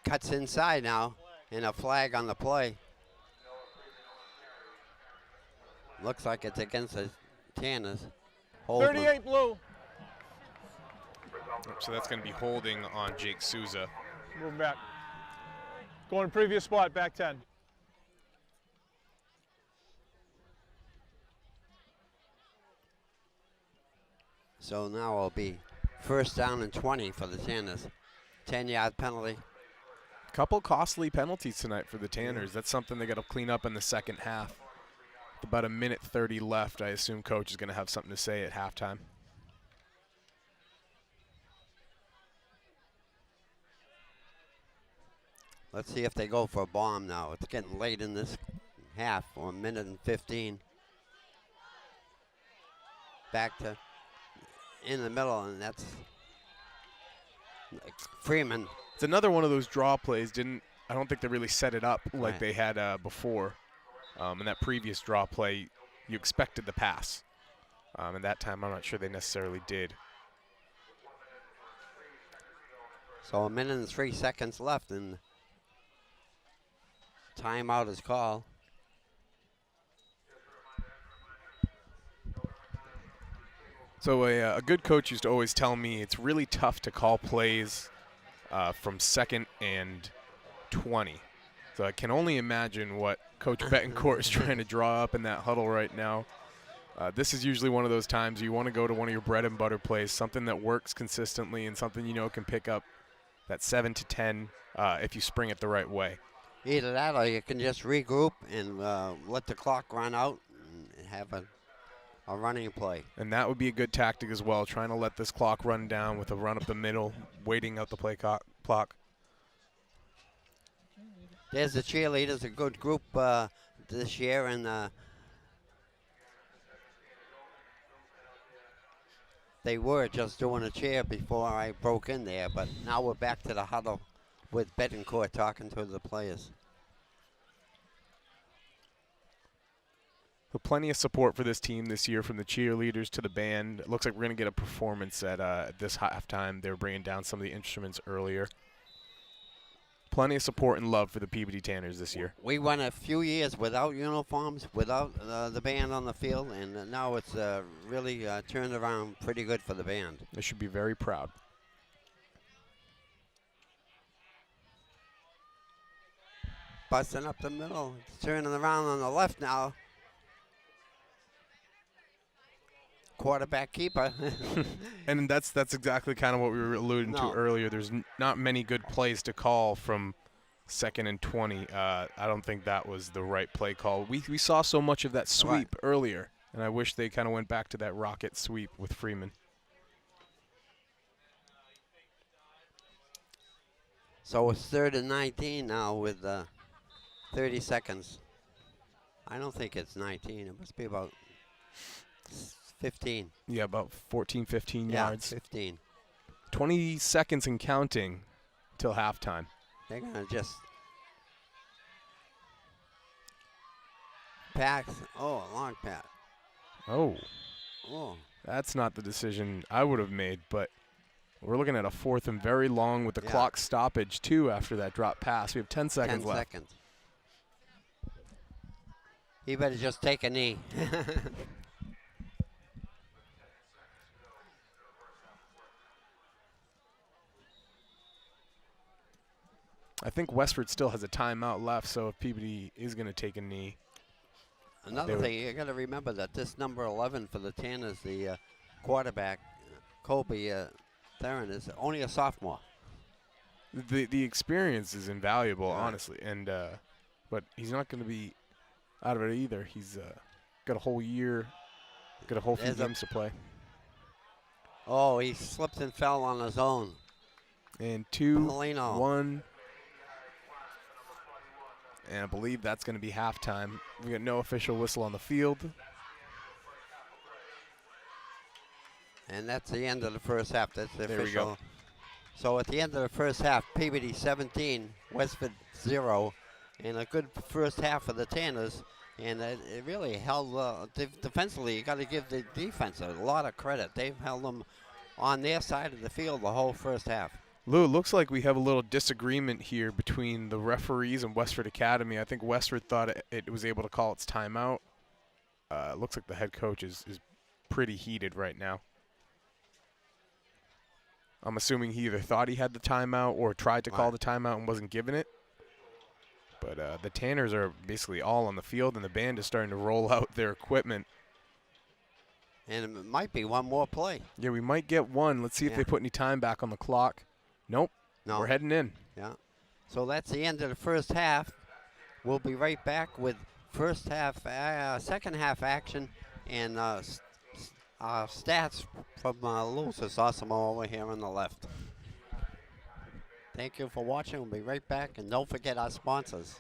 cuts inside now, and a flag on the play. Looks like it's against the Tanners. 38 blue. So that's going to be holding on Jake Souza. Move back. Going previous spot, back 10. So now it'll be first down and 20 for the Tanners. 10-yard penalty. Couple costly penalties tonight for the Tanners. That's something they got to clean up in the second half. With about 1:30 left, I assume coach is going to have something to say at halftime. Let's see if they go for a bomb now. It's getting late in this half, or 1:15. Back to in the middle, and that's Freeman. It's another one of those draw plays. I don't think they really set it up like they had before. In that previous draw play, you expected the pass. And that time, I'm not sure they necessarily did. So 1:03 left, and timeout is called. So a good coach used to always tell me it's really tough to call plays from 2nd and 20. So I can only imagine what Coach Betancourt is trying to draw up in that huddle right now. This is usually one of those times you want to go to one of your bread and butter plays, something that works consistently and something you know can pick up that 7 to 10 if you spring it the right way. Either that or you can just regroup and let the clock run out and have a running play. And that would be a good tactic as well, trying to let this clock run down with a run up the middle, waiting out the play clock. There's the cheerleaders, a good group this year, and they were just doing a cheer before I broke in there, but now we're back to the huddle with Betancourt talking to the players. So plenty of support for this team this year, from the cheerleaders to the band. It looks like we're going to get a performance at this halftime. They were bringing down some of the instruments earlier. Plenty of support and love for the Peabody Tanners this year. We went a few years without uniforms, without the band on the field, and now it's really turned around pretty good for the band. They should be very proud. Busting up the middle, it's turning around on the left now. Quarterback keeper. And that's exactly kind of what we were alluding to earlier. There's not many good plays to call from 2nd and 20. I don't think that was the right play call. We saw so much of that sweep earlier, and I wish they kind of went back to that rocket sweep with Freeman. So it's 3rd and 19 now with 30 seconds. I don't think it's 19. It must be about 15. Yeah, about 14, 15 yards. 15. 20 seconds and counting till halftime. They're going to just pass. Oh, a long pass. Oh. Oh. That's not the decision I would have made, but we're looking at a 4th and very long with the clock stoppage, too, after that drop pass. We have 10 seconds left. 10 seconds. He better just take a knee. I think Westford still has a timeout left, so if Peabody is going to take a knee. Another thing, you got to remember that this number 11 for the Tanners, the quarterback, Coley Theron, is only a sophomore. The experience is invaluable, Right. honestly, and but he's not going to be out of it either. He's got a whole year, got a whole few There's a- games to play. Oh, he slipped and fell on his own. And 2, Polino. 1. And I believe that's going to be halftime. We got no official whistle on the field. And that's the end of the first half. That's the There we official. go. So at the end of the first half, Peabody 17, Westford 0, and a good first half for the Tanners. And it really held defensively. You got to give the defense a lot of credit. They've held them on their side of the field the whole first half. Lou, it looks like we have a little disagreement here between the referees and Westford Academy. I think Westford thought it was able to call its timeout. It looks like the head coach is pretty heated right now. I'm assuming he either thought he had the timeout or tried to call the timeout and wasn't given it. But the Tanners are basically all on the field, and the band is starting to roll out their equipment. And it might be one more play. Yeah, we might get one. Let's see if they put any time back on the clock. Nope. No. We're heading in. Yeah. So that's the end of the first half. We'll be right back with first half, second half action, and stats from Louis Osimo over here on the left. Thank you for watching. We'll be right back, and don't forget our sponsors.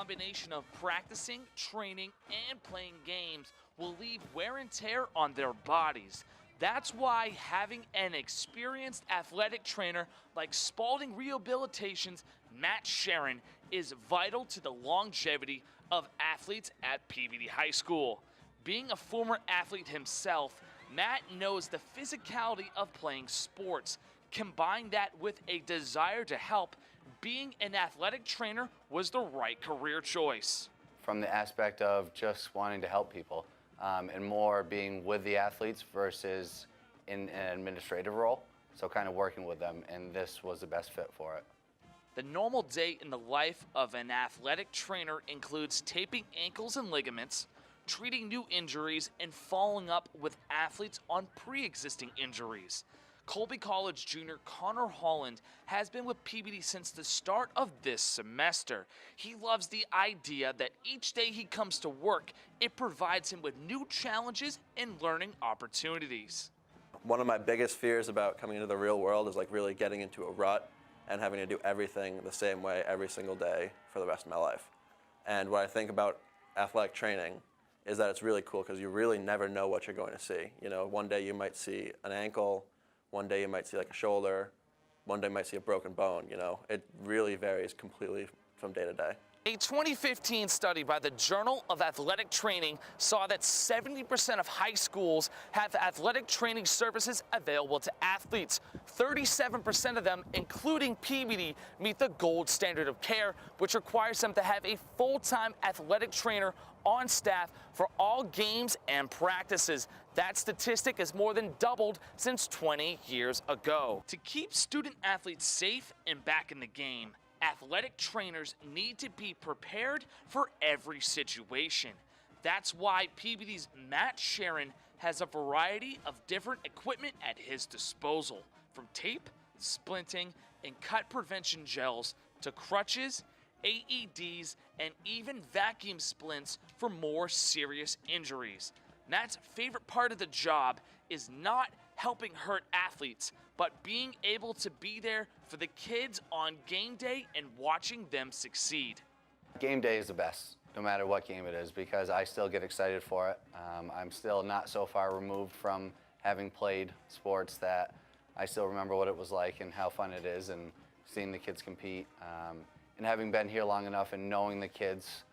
combination of practicing, training, and playing games will leave wear and tear on their bodies. That's why having an experienced athletic trainer like Spalding Rehabilitation's Matt Sharon is vital to the longevity of athletes at Peabody High School. Being a former athlete himself, Matt knows the physicality of playing sports. Combine that with a desire to help, being an athletic trainer was the right career choice. From the aspect of just wanting to help people and more being with the athletes versus in an administrative role, so kind of working with them, and this was the best fit for it. The normal day in the life of an athletic trainer includes taping ankles and ligaments, treating new injuries, and following up with athletes on pre-existing injuries. Colby College junior Connor Holland has been with Peabody since the start of this semester. He loves the idea that each day he comes to work, it provides him with new challenges and learning opportunities. One of my biggest fears about coming into the real world is like really getting into a rut and having to do everything the same way every single day for the rest of my life. And what I think about athletic training is that it's really cool because you really never know what you're going to see. You know, one day you might see an ankle, one day you might see like a shoulder, one day you might see a broken bone, you know. It really varies completely from day to day. A 2015 study by the Journal of Athletic Training saw that 70% of high schools have athletic training services available to athletes. 37% of them, including Peabody, meet the gold standard of care, which requires them to have a full-time athletic trainer on staff for all games and practices. That statistic has more than doubled since 20 years ago. To keep student athletes safe and back in the game, athletic trainers need to be prepared for every situation. That's why Peabody's Matt Sharon has a variety of different equipment at his disposal, from tape, splinting, and cut prevention gels to crutches, AEDs, and even vacuum splints for more serious injuries. Matt's favorite part of the job is not helping hurt athletes, but being able to be there for the kids on game day and watching them succeed. Game day is the best, no matter what game it is, because I still get excited for it. I'm still not so far removed from having played sports that I still remember what it was like and how fun it is, and seeing the kids compete. And having been here long enough and knowing the kids,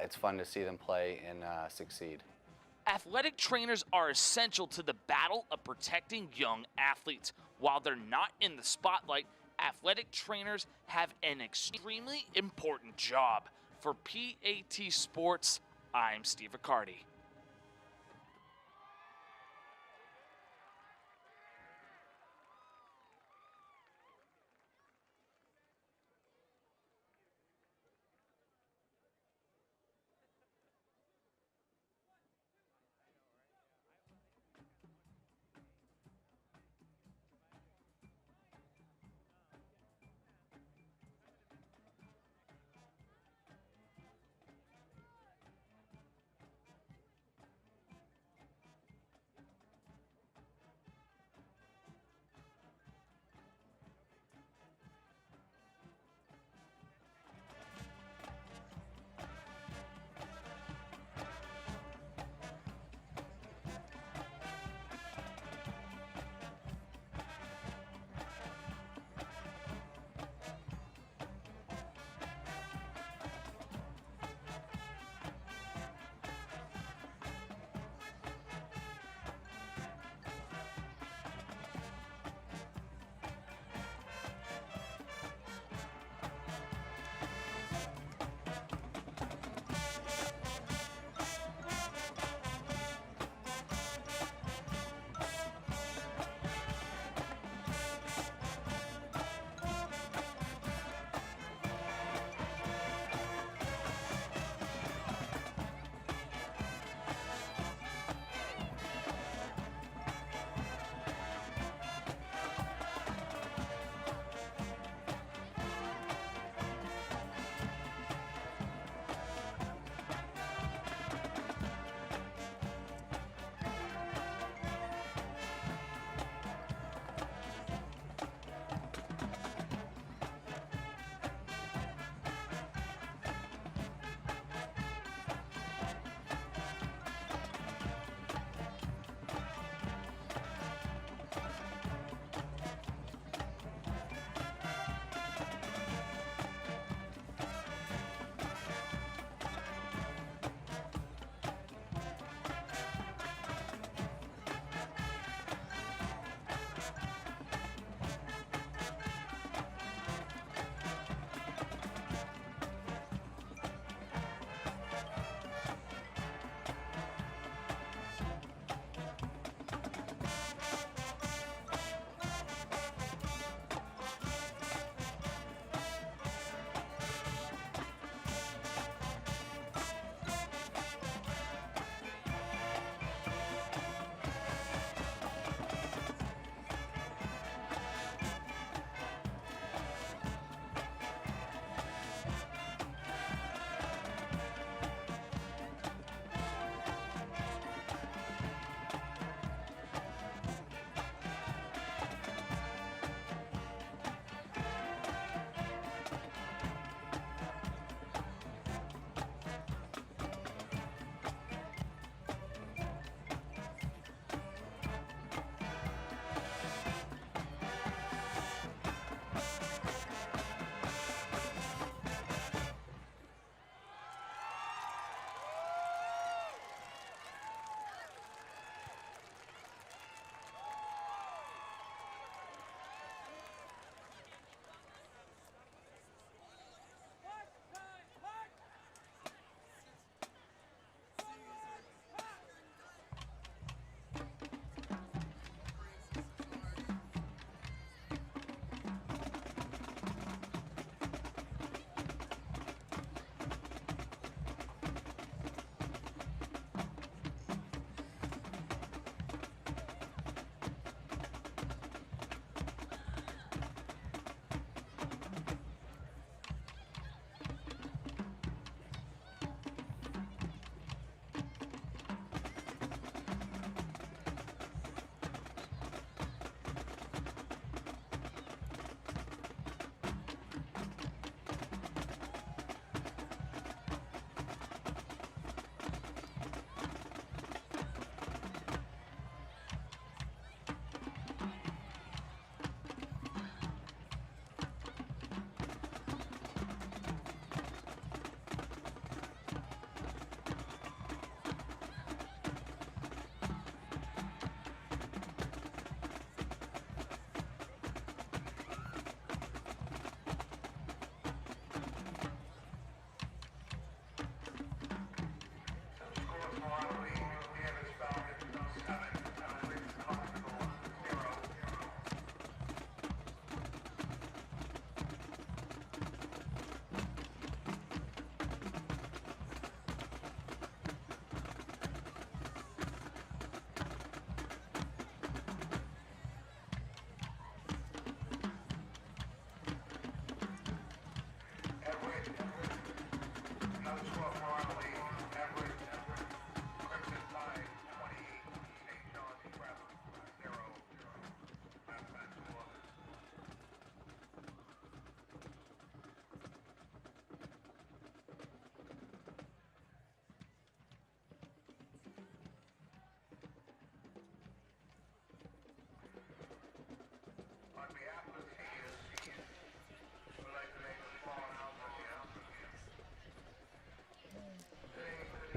it's fun to see them play and succeed. Athletic trainers are essential to the battle of protecting young athletes. While they're not in the spotlight, athletic trainers have an extremely important job. For PAT Sports, I'm Steve Riccardi.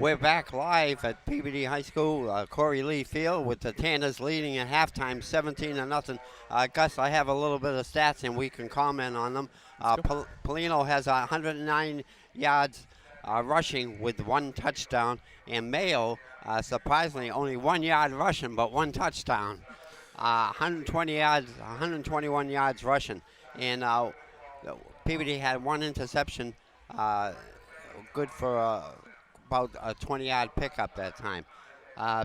We're back live at Peabody High School, Corey Lee Field, with the Tanners leading at halftime, 17-0. Gus, I have a little bit of stats, and we can comment on them. Polino has 109 yards rushing with 1 touchdown, and Mayo, surprisingly, only 1 yard rushing, but 1 touchdown. 120 yards, 121 yards rushing, and Peabody had 1 interception, good for about a 20-yard pickup that time.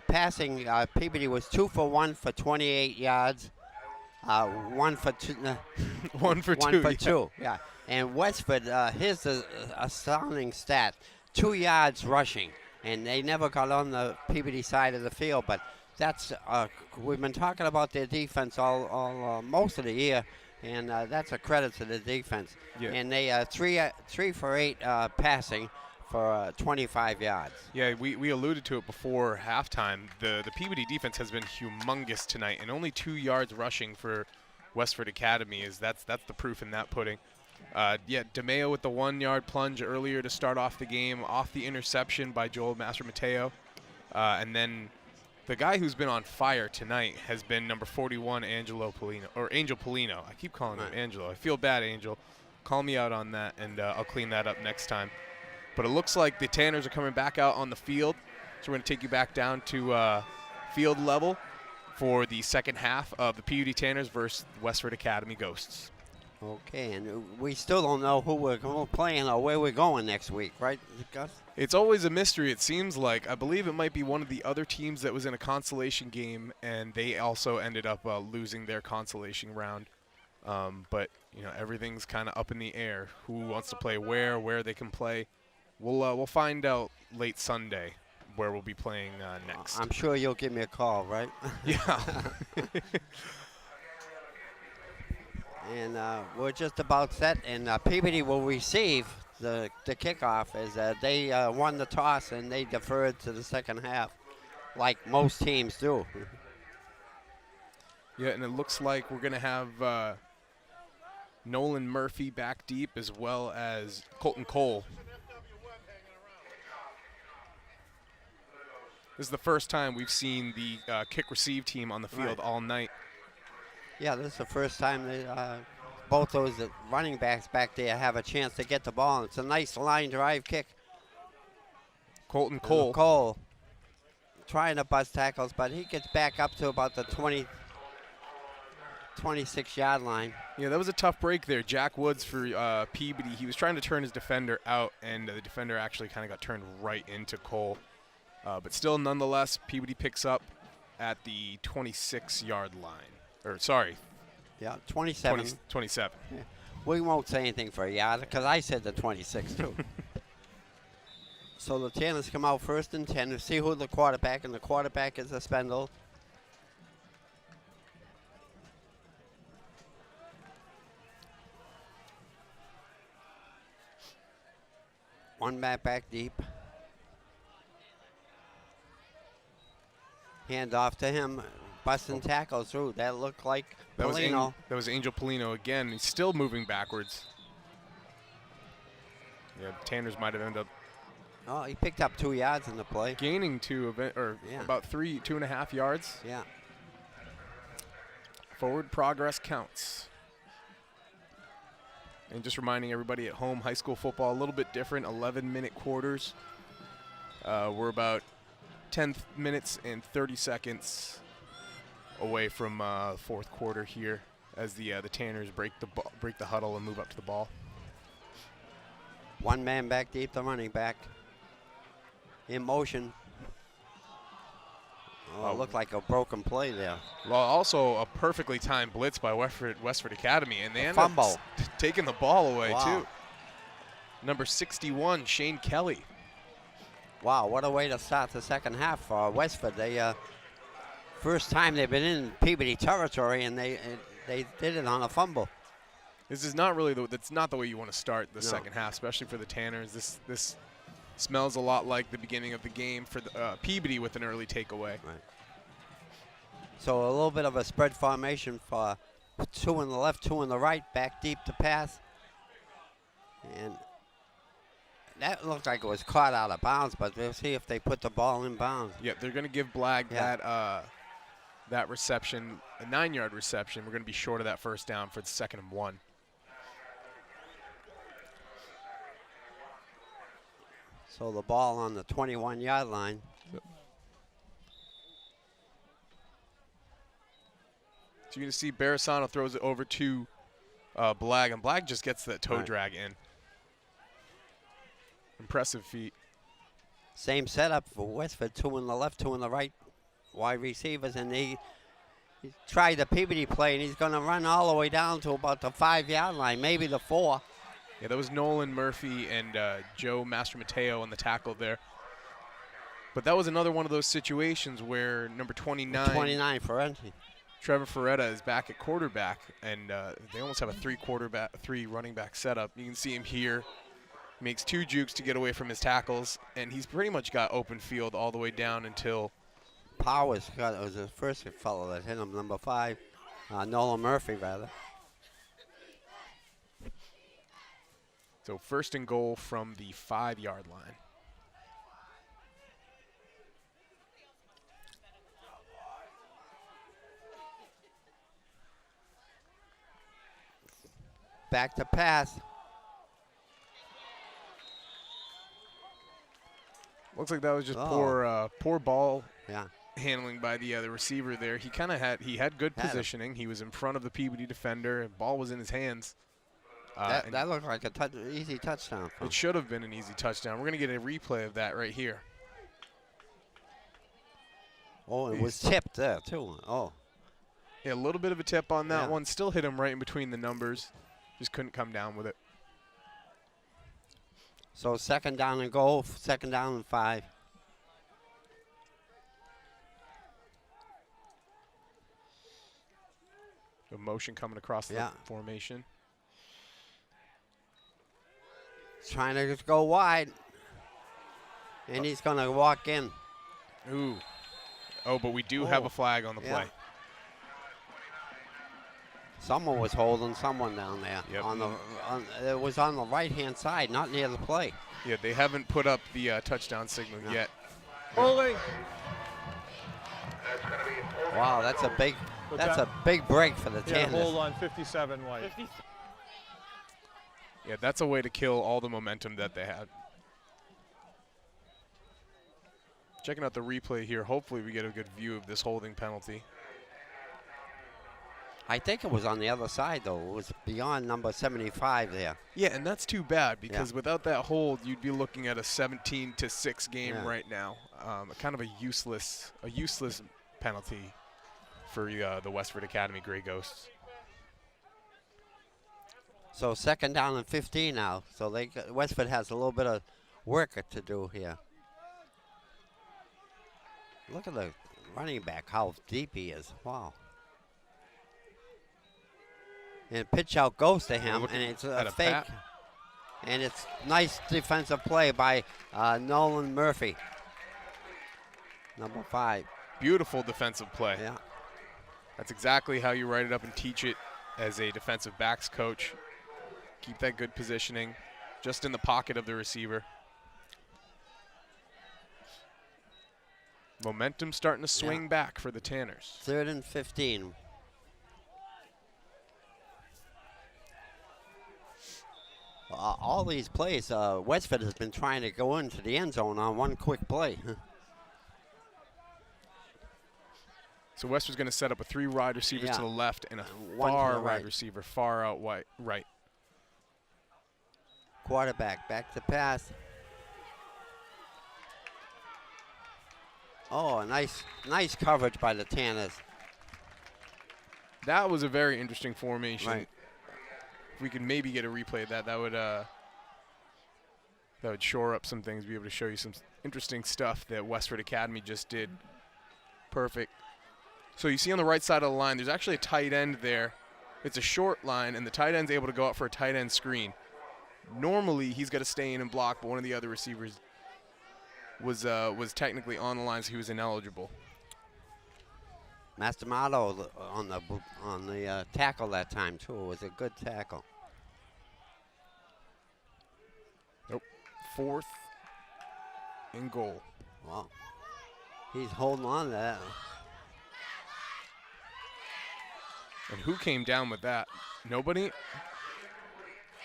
Passing, Peabody was 2 for 1 for 28 yards. 1 for 2. 1 for 2. 1 for 2. Yeah. And Westford, here's a astounding stat: 2 yards rushing, and they never got on the Peabody side of the field. But that's we've been talking about their defense all most of the year, and that's a credit to the defense. Yeah. And they 3 for 8 passing for 25 yards. Yeah, we alluded to it before halftime. The Peabody defense has been humongous tonight, and only 2 yards rushing for Westford Academy that's the proof in that pudding. Yeah, DeMeo with the 1 yard plunge earlier to start off the game, off the interception by Joel Master Mateo, and then the guy who's been on fire tonight has been number 41, Angel Polino. I keep calling him Angelo. I feel bad, Angel. Call me out on that, and I'll clean that up next time. But it looks like the Tanners are coming back out on the field, so we're going to take you back down to field level for the second half of the PEABODY Tanners versus Westford Academy Ghosts. Okay, and we still don't know who we're playing or where we're going next week, right, Gus? It's always a mystery, it seems like. I believe it might be one of the other teams that was in a consolation game, and they also ended up losing their consolation round. But, you know, everything's kind of up in the air. Who wants to play where they can play. We'll find out late Sunday where we'll be playing next. I'm sure you'll give me a call, right? Yeah. And we're just about set, and Peabody will receive the kickoff as they won the toss and they deferred to the second half, like most teams do. Yeah, and it looks like we're going to have Nolan Murphy back deep as well as Colton Cole. This is the first time we've seen the kick-receive team on the field all night. Yeah, this is the first time that both those running backs back there have a chance to get the ball. It's a nice line drive kick. Colton Cole. Cole trying to bust tackles, but he gets back up to about the 26-yard line. Yeah, that was a tough break there. Jack Woods for Peabody. He was trying to turn his defender out, and the defender actually kind of got turned right into Cole. But still, nonetheless, Peabody picks up at the 26-yard line. Or, sorry. Yeah, 27. 27. Yeah. We won't say anything for a yard because I said the 26 too. So the Tanners come out 1st and 10 to see who the quarterback, and the quarterback is a Spendle. One man back deep. Hand off to him, busting tackles through. That looked like Polino. That was Angel Polino again. He's still moving backwards. Yeah, Tanners might have ended up. Oh, he picked up 2 yards in the play. Gaining about 2.5 yards. Yeah. Forward progress counts. And just reminding everybody at home, high school football a little bit different. 11-minute quarters. We're about 10 minutes and 30 seconds away from fourth quarter here as the Tanners break the huddle and move up to the ball. One man back deep, the running back. In motion. Oh, it looked like a broken play there. Well, also a perfectly timed blitz by Westford Academy, and they end up taking the ball away too. Number 61, Shane Kelly. Wow, what a way to start the second half for Westford. They first time they've been in Peabody territory, and they did it on a fumble. This is not really that's not the way you want to start the second half, especially for the Tanners. This smells a lot like the beginning of the game for the Peabody with an early takeaway. Right. So a little bit of a spread formation for 2 on the left, 2 on the right, back deep to pass. And That looked like it was caught out of bounds, but we'll see if they put the ball in bounds. Yeah, they're going to give Blagg that reception, a 9-yard reception. We're going to be short of that first down for the 2nd and 1. So the ball on the 21-yard line. So you're going to see Barisano throws it over to Blagg, and Blagg just gets that toe drag in. Impressive feat. Same setup for Westford, 2 on the left, 2 on the right wide receivers, and he tried the Peabody play, and he's going to run all the way down to about the 5-yard line, maybe the 4. Yeah, that was Nolan Murphy and Joe Mastromateo on the tackle there. But that was another one of those situations where number 29, 29 Ferenti. Trevor Ferretta, is back at quarterback, and they almost have a 3 running back setup. You can see him here. Makes 2 jukes to get away from his tackles, and he's pretty much got open field all the way down until Powers got it was the first fellow that hit him, number 5, Nolan Murphy rather. So 1st and goal from the 5-yard line. Back to pass. Looks like that was just poor ball Yeah. handling by the receiver there. He kind of had good positioning. He was in front of the Peabody defender, and ball was in his hands. That looked like a easy touchdown. It should have been an easy touchdown. We're going to get a replay of that right here. Oh, it was tipped there, too. Oh. Yeah, a little bit of a tip on that one. Still hit him right in between the numbers. Just couldn't come down with it. So 2nd down and goal, 2nd down and 5. The motion coming across the formation. Trying to just go wide. And he's going to walk in. Ooh. Oh, but we do have a flag on the play. Someone was holding someone down there. Yep. It was on the right-hand side, not near the play. Yeah, they haven't put up the touchdown signal yet. Holding. Wow, that's a big break for the Tanners. Hold on 57 White. Yeah, that's a way to kill all the momentum that they had. Checking out the replay here. Hopefully we get a good view of this holding penalty. I think it was on the other side, though. It was beyond number 75 there. Yeah, and that's too bad because without that hold, you'd be looking at a 17-6 game right now. Kind of a useless penalty for the Westford Academy Grey Ghosts. So 2nd down and 15 now. So Westford has a little bit of work to do here. Look at the running back, how deep he is. Wow. And pitch out goes to him, and it's a fake. And it's nice defensive play by Nolan Murphy, number 5. Beautiful defensive play. Yeah. That's exactly how you write it up and teach it as a defensive backs coach. Keep that good positioning just in the pocket of the receiver. Momentum starting to swing back for the Tanners. 3rd and 15. All these plays, Westford has been trying to go into the end zone on one quick play. So Westford's going to set up a 3 wide receivers to the left and a one far wide receiver far out right. Quarterback back to pass. Oh, nice coverage by the Tanners. That was a very interesting formation. Right. If we could maybe get a replay of that, that would shore up some things, be able to show you some interesting stuff that Westford Academy just did. Perfect. So you see on the right side of the line, there's actually a tight end there. It's a short line, and the tight end's able to go out for a tight end screen. Normally, he's got to stay in and block, but one of the other receivers was technically on the line, so he was ineligible. Mastermato on the tackle that time too. It was a good tackle. Nope. 4th and goal. Wow. He's holding on to that. And who came down with that? Nobody?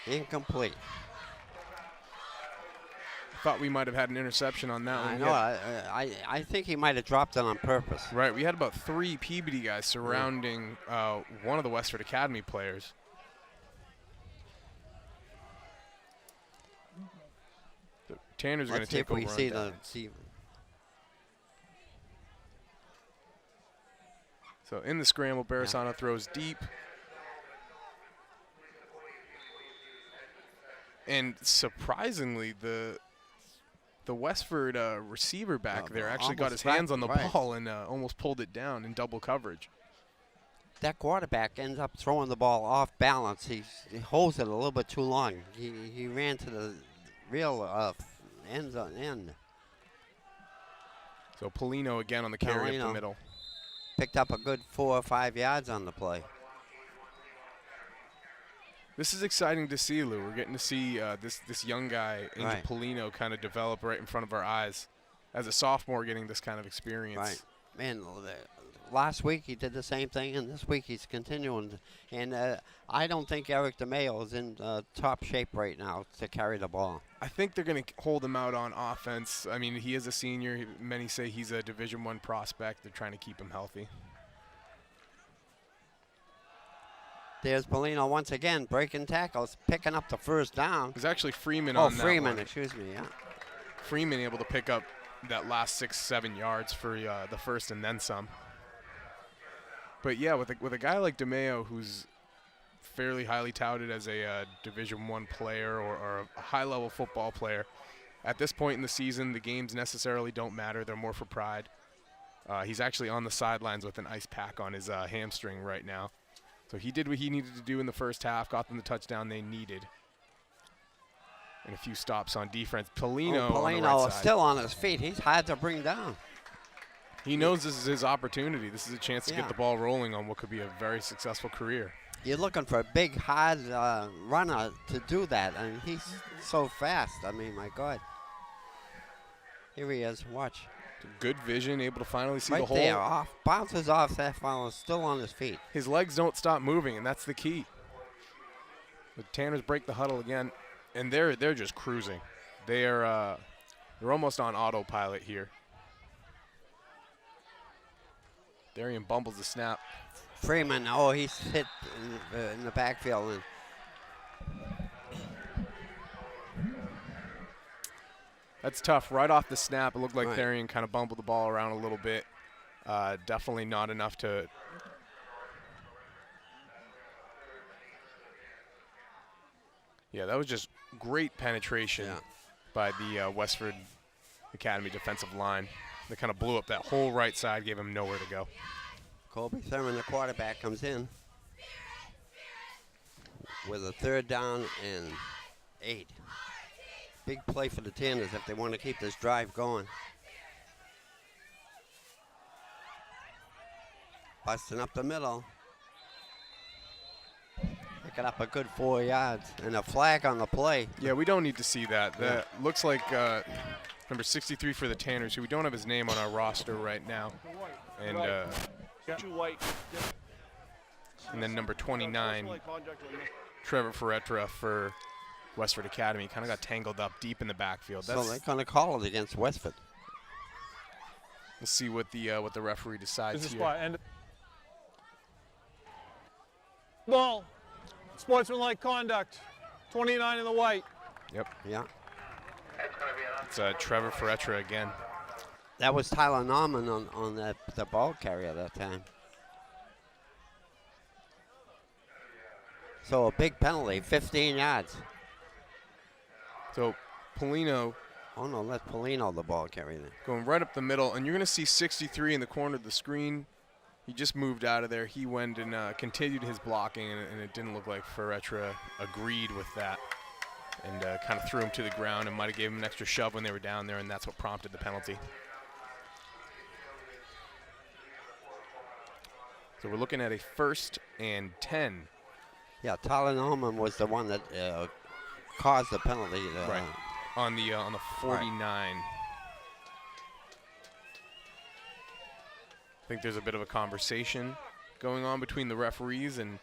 Incomplete. Thought we might have had an interception on that one. I know. I think he might have dropped it on purpose. Right. We had about 3 Peabody guys surrounding one of the Westford Academy players. The Tanners are going to take over. Let's see if we see the. So in the scramble, Barisano throws deep. And surprisingly, the Westford receiver back there actually got his hands on the ball and almost pulled it down in double coverage. That quarterback ends up throwing the ball off balance. He holds it a little bit too long. He ran to the real end on end. So Polino again on the carry up the middle. Picked up a good 4 or 5 yards on the play. This is exciting to see, Lou. We're getting to see this young guy, Angel Polino, kind of develop right in front of our eyes. As a sophomore, getting this kind of experience. Right. Man, last week he did the same thing, and this week he's continuing. And I don't think Eric DeMayo is in top shape right now to carry the ball. I think they're going to hold him out on offense. I mean, he is a senior. Many say he's a Division I prospect. They're trying to keep him healthy. There's Polino once again breaking tackles, picking up the first down. It was actually Freeman on that one. Oh, Freeman, excuse me, yeah. Freeman able to pick up that last 6-7 yards for the first and then some. But yeah, with a guy like DeMayo, who's fairly highly touted as a Division I player or a high-level football player, at this point in the season, the games necessarily don't matter. They're more for pride. He's actually on the sidelines with an ice pack on his hamstring right now. So he did what he needed to do in the first half, got them the touchdown they needed. And a few stops on defense. Polino on the right side. Still on his feet. He's hard to bring down. He knows this is his opportunity. This is a chance to get the ball rolling on what could be a very successful career. You're looking for a big, hard runner to do that. I mean, he's so fast. I mean, my God. Here he is. Watch. Good vision, able to finally see the hole. Right there, bounces off that follow, still on his feet. His legs don't stop moving, and that's the key. The Tanners break the huddle again, and they're just cruising. They're almost on autopilot here. Darian bumbles the snap. Freeman, he's hit in the backfield. That's tough. Right off the snap, it looked like Therian kind of bumbled the ball around a little bit. Definitely not enough to. Yeah, that was just great penetration by the Westford Academy defensive line. They kind of blew up that whole right side, gave him nowhere to go. Colby Thurman, the quarterback, comes in with a 3rd down and 8. Big play for the Tanners if they want to keep this drive going. Busting up the middle. Picking up a good 4 yards and a flag on the play. Yeah, we don't need to see that. That looks like number 63 for the Tanners, who we don't have his name on our roster right now. And then number 29, Trevor Ferretra for Westford Academy, kind of got tangled up deep in the backfield. So they're going to call it against Westford. We'll see what the referee decides here. Spot. Ball. Sportsmanlike conduct. 29 in the white. Yep. Yeah. It's Trevor Ferretra again. That was Tyler Norman on the ball carrier that time. So a big penalty, 15 yards. So Polino. Oh no, let Polino the ball carrier. Going right up the middle, and you're going to see 63 in the corner of the screen. He just moved out of there. He went and continued his blocking, and it didn't look like Ferretra agreed with that, and kind of threw him to the ground and might have gave him an extra shove when they were down there, and that's what prompted the penalty. So we're looking at a 1st and 10. Yeah, Tyler Norman was the one that caused the penalty. Right. on the 49. I think there's a bit of a conversation going on between the referees, and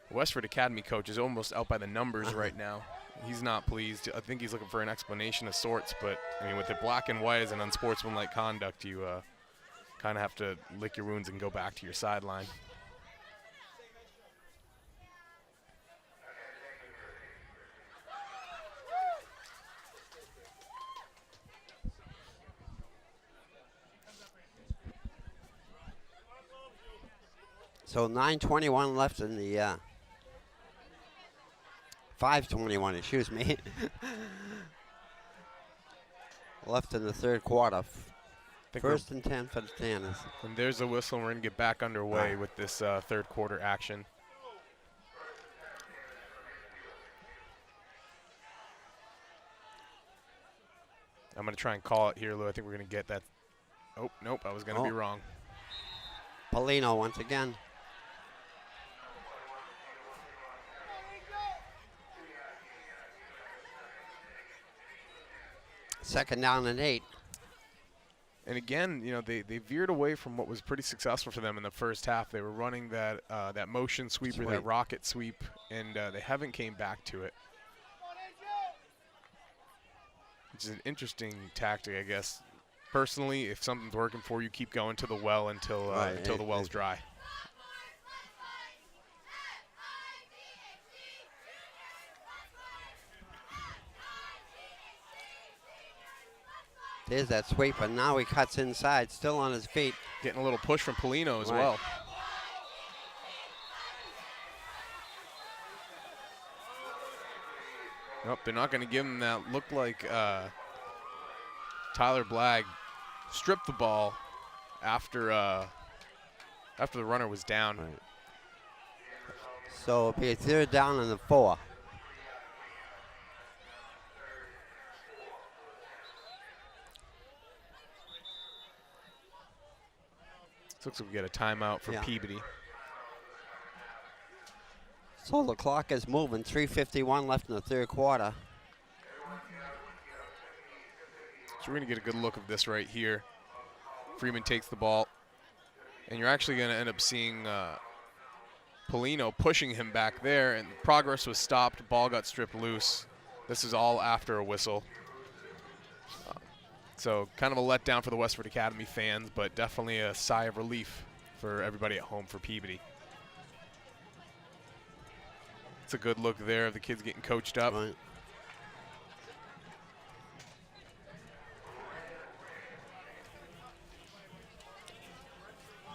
the Westford Academy coach is almost out by the numbers right now. He's not pleased. I think he's looking for an explanation of sorts, but I mean, with the black and white as an unsportsmanlike conduct, you kind of have to lick your wounds and go back to your sideline. So 9:21 left in the 5:21, excuse me. Left in the third quarter. First and 10 for the Tanners. And there's a whistle, and we're going to get back underway with this third quarter action. I'm going to try and call it here, Lou. I think we're going to get that. Oh, nope, I was going to be wrong. Polino once again. Second down and 8. And again, you know, they veered away from what was pretty successful for them in the first half. They were running that that motion sweep or that rocket sweep, and they haven't came back to it. Which is an interesting tactic, I guess. Personally, if something's working for you, keep going to the well until the well's dry. There's that sweep, and now he cuts inside, still on his feet. Getting a little push from Polino as well. Nope, they're not going to give him that. Looked like Tyler Blagg stripped the ball after the runner was down. Right. So it'll be a third down and 4. Looks like we get a timeout for Peabody. So the clock is moving. 3:51 left in the third quarter. So we're going to get a good look of this right here. Freeman takes the ball, and you're actually going to end up seeing Polino pushing him back there, and progress was stopped. Ball got stripped loose. This is all after a whistle. So kind of a letdown for the Westford Academy fans, but definitely a sigh of relief for everybody at home for Peabody. It's a good look there of the kids getting coached up. Right.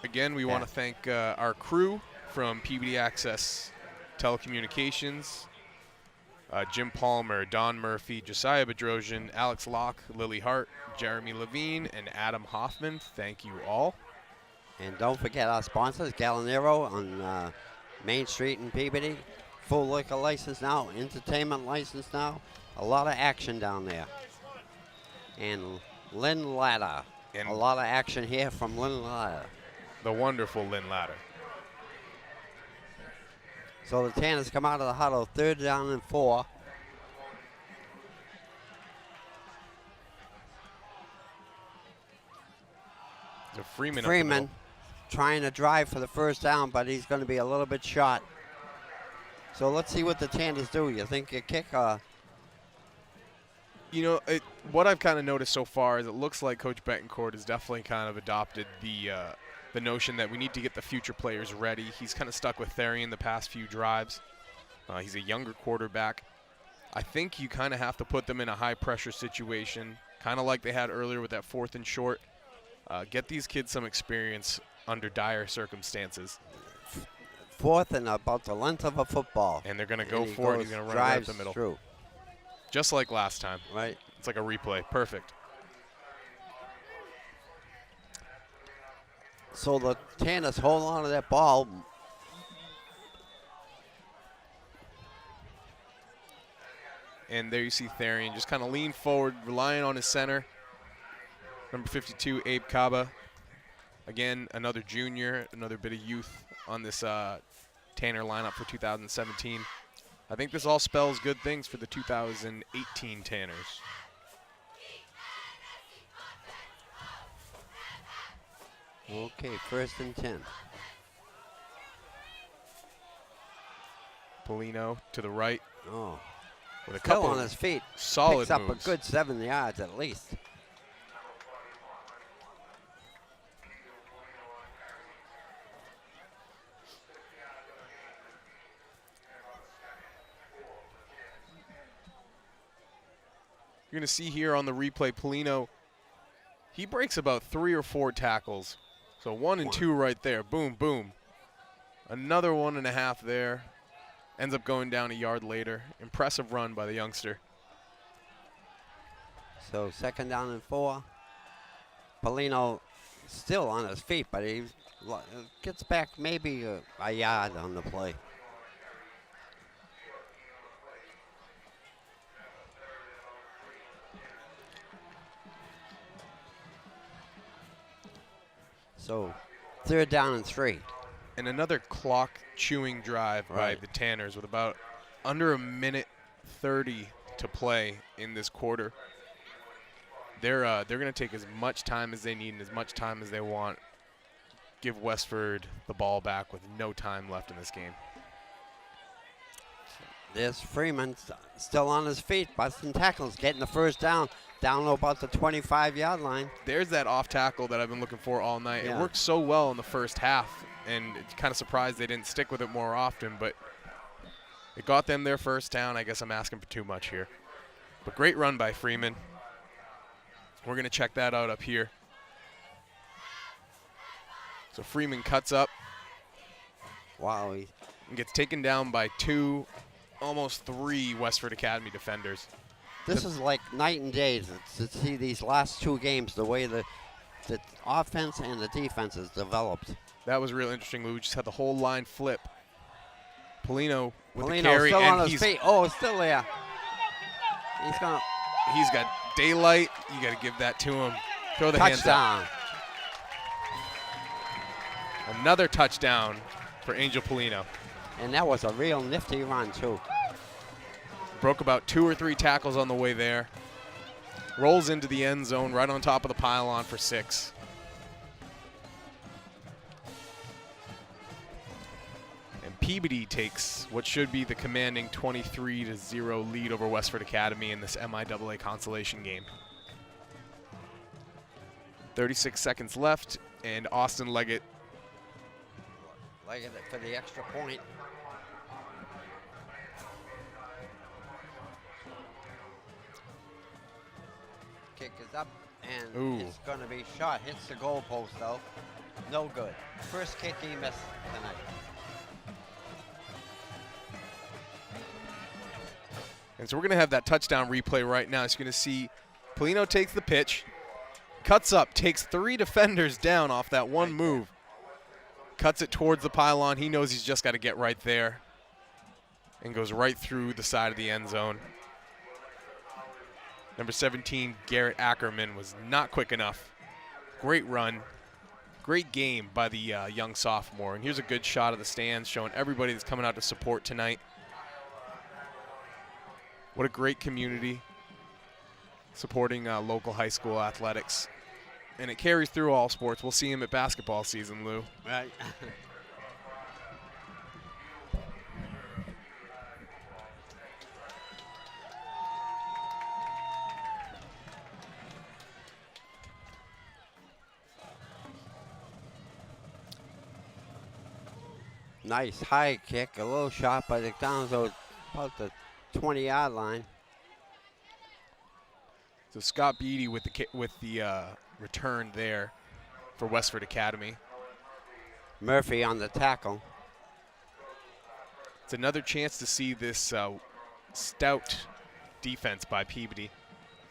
Again, we want to thank our crew from Peabody Access Telecommunications. Jim Palmer, Don Murphy, Josiah Bedrosian, Alex Locke, Lily Hart, Jeremy Levine, and Adam Hoffman. Thank you all. And don't forget our sponsors, Gallinero on Main Street in Peabody. Full liquor license now, entertainment license now. A lot of action down there. And Lynn Ladder. And a lot of action here from Lynn Ladder. The wonderful Lynn Ladder. So the Tanners come out of the huddle, third down and 4. So Freeman trying to drive for the first down, but he's going to be a little bit short. So let's see what the Tanners do. You think a kick? You know, what I've kind of noticed so far is it looks like Coach Betancourt has definitely kind of adopted the notion that we need to get the future players ready. He's kind of stuck with Therian the past few drives. He's a younger quarterback. I think you kind of have to put them in a high-pressure situation, kind of like they had earlier with that 4th and short. Get these kids some experience under dire circumstances. 4th and about the length of a football. And they're going to go for it. He's going to run right up the middle. Through. Just like last time. Right. It's like a replay. Perfect. So the Tanners hold on to that ball. And there you see Therian just kind of lean forward, relying on his center. Number 52, Abe Kaba. Again, another junior, another bit of youth on this Tanner lineup for 2017. I think this all spells good things for the 2018 Tanners. Okay, 1st and 10. Polino to the right Oh, with a still couple on his feet. solid Picks up moves. a good 7 yards at least. You're going to see here on the replay, Polino, he breaks about 3 or 4 tackles. So 1 and 2 right there. Boom, boom. Another 1.5 there. Ends up going down a yard later. Impressive run by the youngster. So 2nd down and 4. Polino still on his feet, but he gets back maybe a yard on the play. So 3rd down and 3. And another clock chewing drive by Right. the Tanners with about under a minute 30 to play in this quarter. They're going to take as much time as they need and as much time as they want. Give Westford the ball back with no time left in this game. There's Freeman still on his feet, busting tackles, getting the 1st down about the 25-yard line. There's that off tackle that I've been looking for all night. Yeah. It worked so well in the first half, and it's kind of surprised they didn't stick with it more often, but it got them their 1st down. I guess I'm asking for too much here. But great run by Freeman. We're going to check that out up here. So Freeman cuts up Wow, and gets taken down by 2, almost 3 Westford Academy defenders. this is like night and day to see these last 2 games, the way the offense and the defense has developed. That was real interesting. We just had the whole line flip. Polino with the Polino carry, still and on his feet. Oh, still there. he's got daylight. You got to give that to him. Throw the hands up. Touchdown. Another touchdown for Angel Polino. And that was a real nifty run, too. Broke about 2 or 3 tackles on the way there. Rolls into the end zone right on top of the pylon for 6. And Peabody takes what should be the commanding 23-0 lead over Westford Academy in this MIAA consolation game. 36 seconds left, and Austin Leggett For the extra point. Kick is up, and Ooh. it's going to be shot. Hits the goal post, though. No good. First kick he missed tonight. And so we're going to have that touchdown replay right now. So you're going to see Polino takes the pitch, cuts up, takes 3 defenders down off that one move, cuts it towards the pylon. He knows he's just got to get right there and goes right through the side of the end zone. Number 17, Garrett Ackerman, was not quick enough. Great run. Great game by the young sophomore. And here's a good shot of the stands showing everybody that's coming out to support tonight. What a great community supporting local high school athletics. And it carries through all sports. We'll see him at basketball season, Lou. Right. Nice high kick, a little shot, but it down to about the 20-yard line. So Scott Beatty with the return there for Westford Academy. Murphy on the tackle. It's another chance to see this stout defense by Peabody.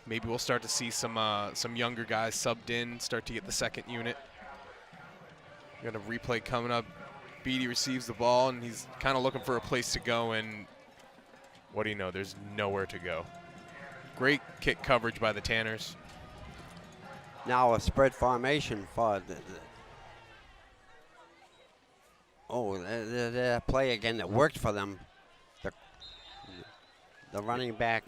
Maybe we'll start to see some younger guys subbed in, start to get the second unit. We got a replay coming up. Beatty receives the ball, and he's kind of looking for a place to go, and what do you know? There's nowhere to go. Great kick coverage by the Tanners. Now a spread formation for the play again that worked for them. the running back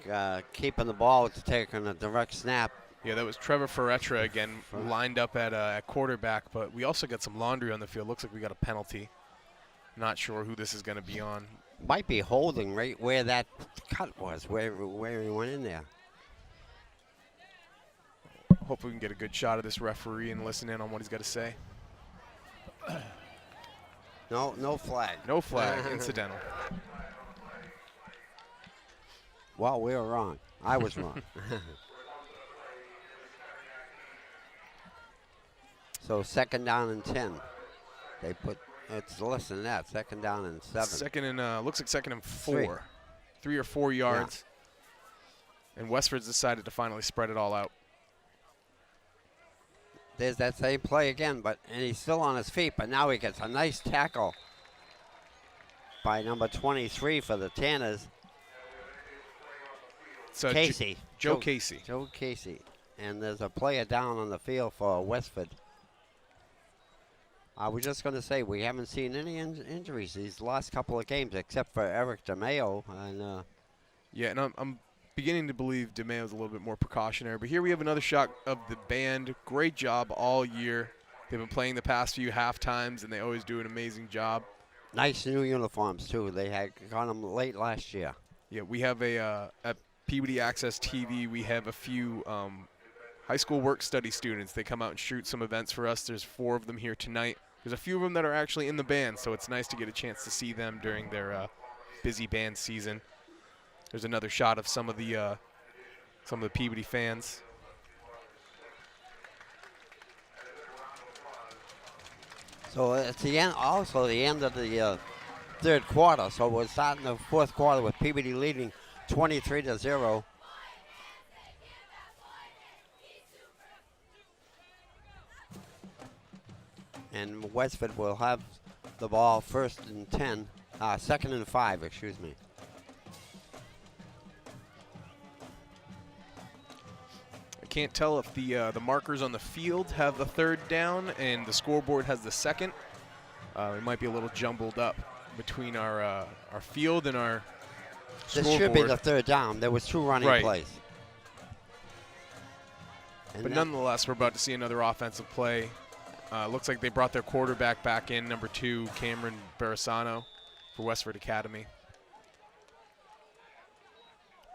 keeping the ball to take on a direct snap. Yeah, that was Trevor Ferretra again, lined up at quarterback, but we also got some laundry on the field. Looks like we got a penalty. Not sure who this is going to be on. Might be holding right where that cut was, where he went in there. Hopefully we can get a good shot of this referee and listen in on what he's got to say. No flag. No flag, incidental. Well, we were wrong. I was wrong. So 2nd down and 10. They put, it's less than that, 2nd down and 7. Second and, looks like 2nd and 4. 3 or 4 yards. Yeah. And Westford's decided to finally spread it all out. There's that same play again, and he's still on his feet, but now he gets a nice tackle by number 23 for the Tanners. So Casey. Joe Casey. Joe Casey. And there's a player down on the field for Westford. I was just going to say, we haven't seen any injuries these last couple of games, except for Eric DeMayo. And, yeah, and I'm beginning to believe DeMayo's a little bit more precautionary. But here we have another shot of the band. Great job all year. They've been playing the past few half times, and they always do an amazing job. Nice new uniforms, too. They had got them late last year. Yeah, we have at Peabody Access TV, we have a few high school work study students. They come out and shoot some events for us. There's 4 of them here tonight. There's a few of them that are actually in the band, so it's nice to get a chance to see them during their busy band season. There's another shot of some of the Peabody fans. So it's the end, also the end of the 3rd quarter. So we're starting the 4th quarter with Peabody leading 23-0. And Westford will have the ball 2nd and 5, excuse me. I can't tell if the markers on the field have the 3rd down and the scoreboard has the 2nd. It might be a little jumbled up between our field and our This scoreboard. should be the 3rd down. There was 2 running plays. And but nonetheless, we're about to see another offensive play. Looks like they brought their quarterback back in, number 2, Cameron Barisano, for Westford Academy.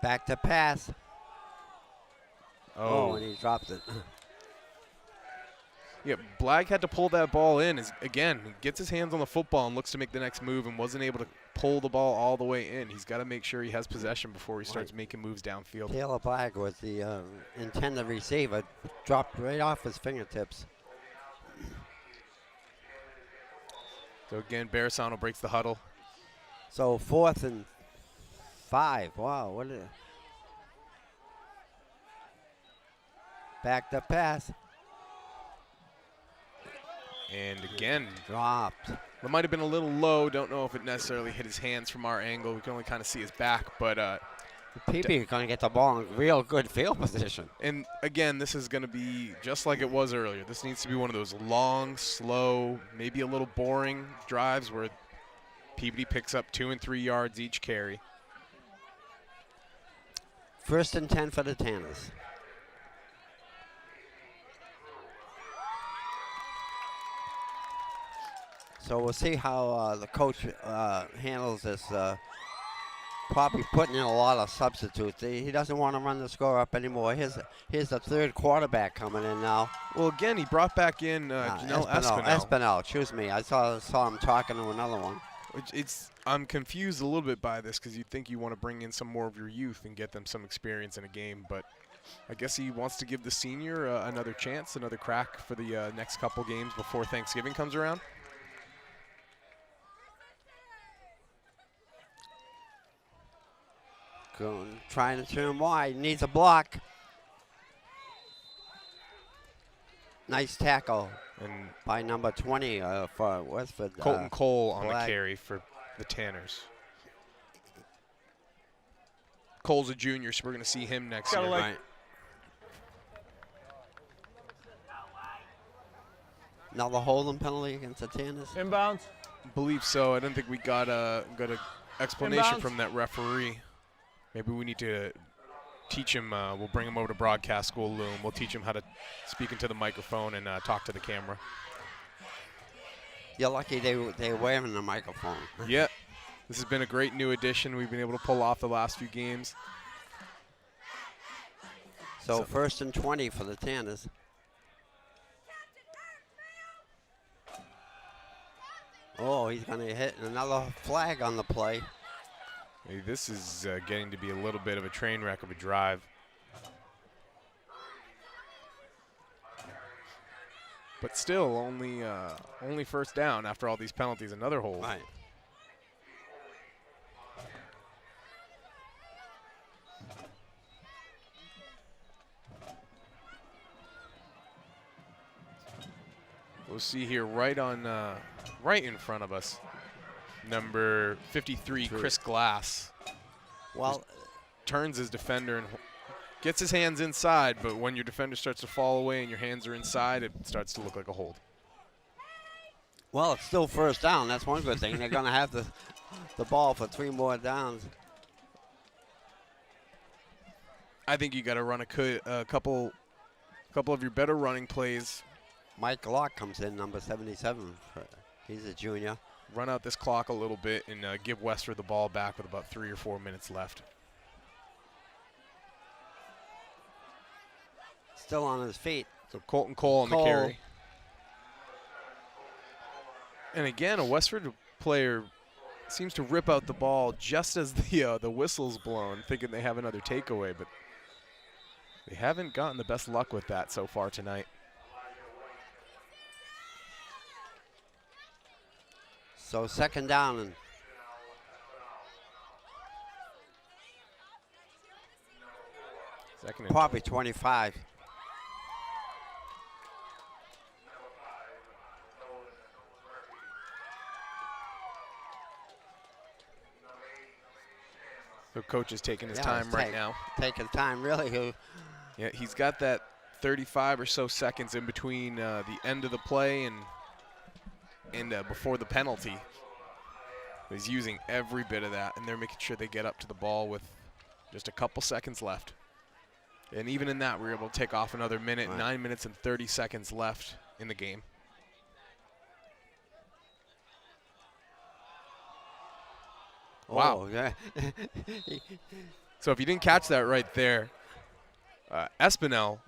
Back to pass. Oh, and he drops it. Yeah, Blagg had to pull that ball in. Again, he gets his hands on the football and looks to make the next move and wasn't able to pull the ball all the way in. He's got to make sure he has possession before he starts making moves downfield. Taylor Blagg was the intended receiver. Dropped right off his fingertips. So again, Barisano breaks the huddle. So 4th and 5. Wow, what is it? Back to pass. And again, dropped. It might have been a little low. Don't know if it necessarily hit his hands from our angle. We can only kind of see his back, but PB is going to get the ball in real good field position. And again, this is going to be just like it was earlier. This needs to be one of those long, slow, maybe a little boring drives where Peabody picks up 2 and 3 yards each carry. 1st and 10 for the Tanners. So we'll see how the coach handles this. Probably putting in a lot of substitutes. He doesn't want to run the score up anymore. Here's the 3rd quarterback coming in now. Well, again, he brought back in Janelle Espinel. Espinel, excuse me. I saw him talking to another one. I'm confused a little bit by this because you'd think you want to bring in some more of your youth and get them some experience in a game, but I guess he wants to give the senior another chance, another crack for the next couple games before Thanksgiving comes around. Trying to turn him wide. Needs a block. Nice tackle by number 20 for Westford. Colton Cole on Blagg. the carry for the Tanners. Cole's a junior, so we're going to see him next year. Right. Another holding penalty against the Tanners. Inbounds. I believe so. I don't think we got a explanation Inbounds. from that referee. Maybe we need to teach him. We'll bring him over to broadcast school, Loom. We'll teach him how to speak into the microphone and talk to the camera. You're lucky they're wearing the microphone. Yeah, this has been a great new addition we've been able to pull off the last few games. So 1st and 20 for the Tanners. Oh, he's going to hit another flag on the play. Hey, this is getting to be a little bit of a train wreck of a drive. But still, only first down after all these penalties. Another hold. Right. We'll see here right in front of us. Number 53, Chris Glass. Well, turns his defender and gets his hands inside, but when your defender starts to fall away and your hands are inside, it starts to look like a hold. well, it's still first down. That's one good thing. They're going to have the ball for 3 more downs. I think you got to run a couple of your better running plays. Mike Locke comes in, number 77. He's a junior. Run out this clock a little bit and give Westford the ball back with about 3 or 4 minutes left. Still on his feet. So Colton Cole on the carry. And again, a Westford player seems to rip out the ball just as the whistle's blown, thinking they have another takeaway, but they haven't gotten the best luck with that so far tonight. So 2nd down and Second and probably 25. The coach is taking his time right now. Taking time, really. Yeah, he's got that 35 or so seconds in between the end of the play and before the penalty. He's using every bit of that, and they're making sure they get up to the ball with just a couple seconds left. And even in that, we were able to take off another minute, right. 9 minutes and 30 seconds left in the game. Wow. Oh, yeah. So if you didn't catch that right there, Espinel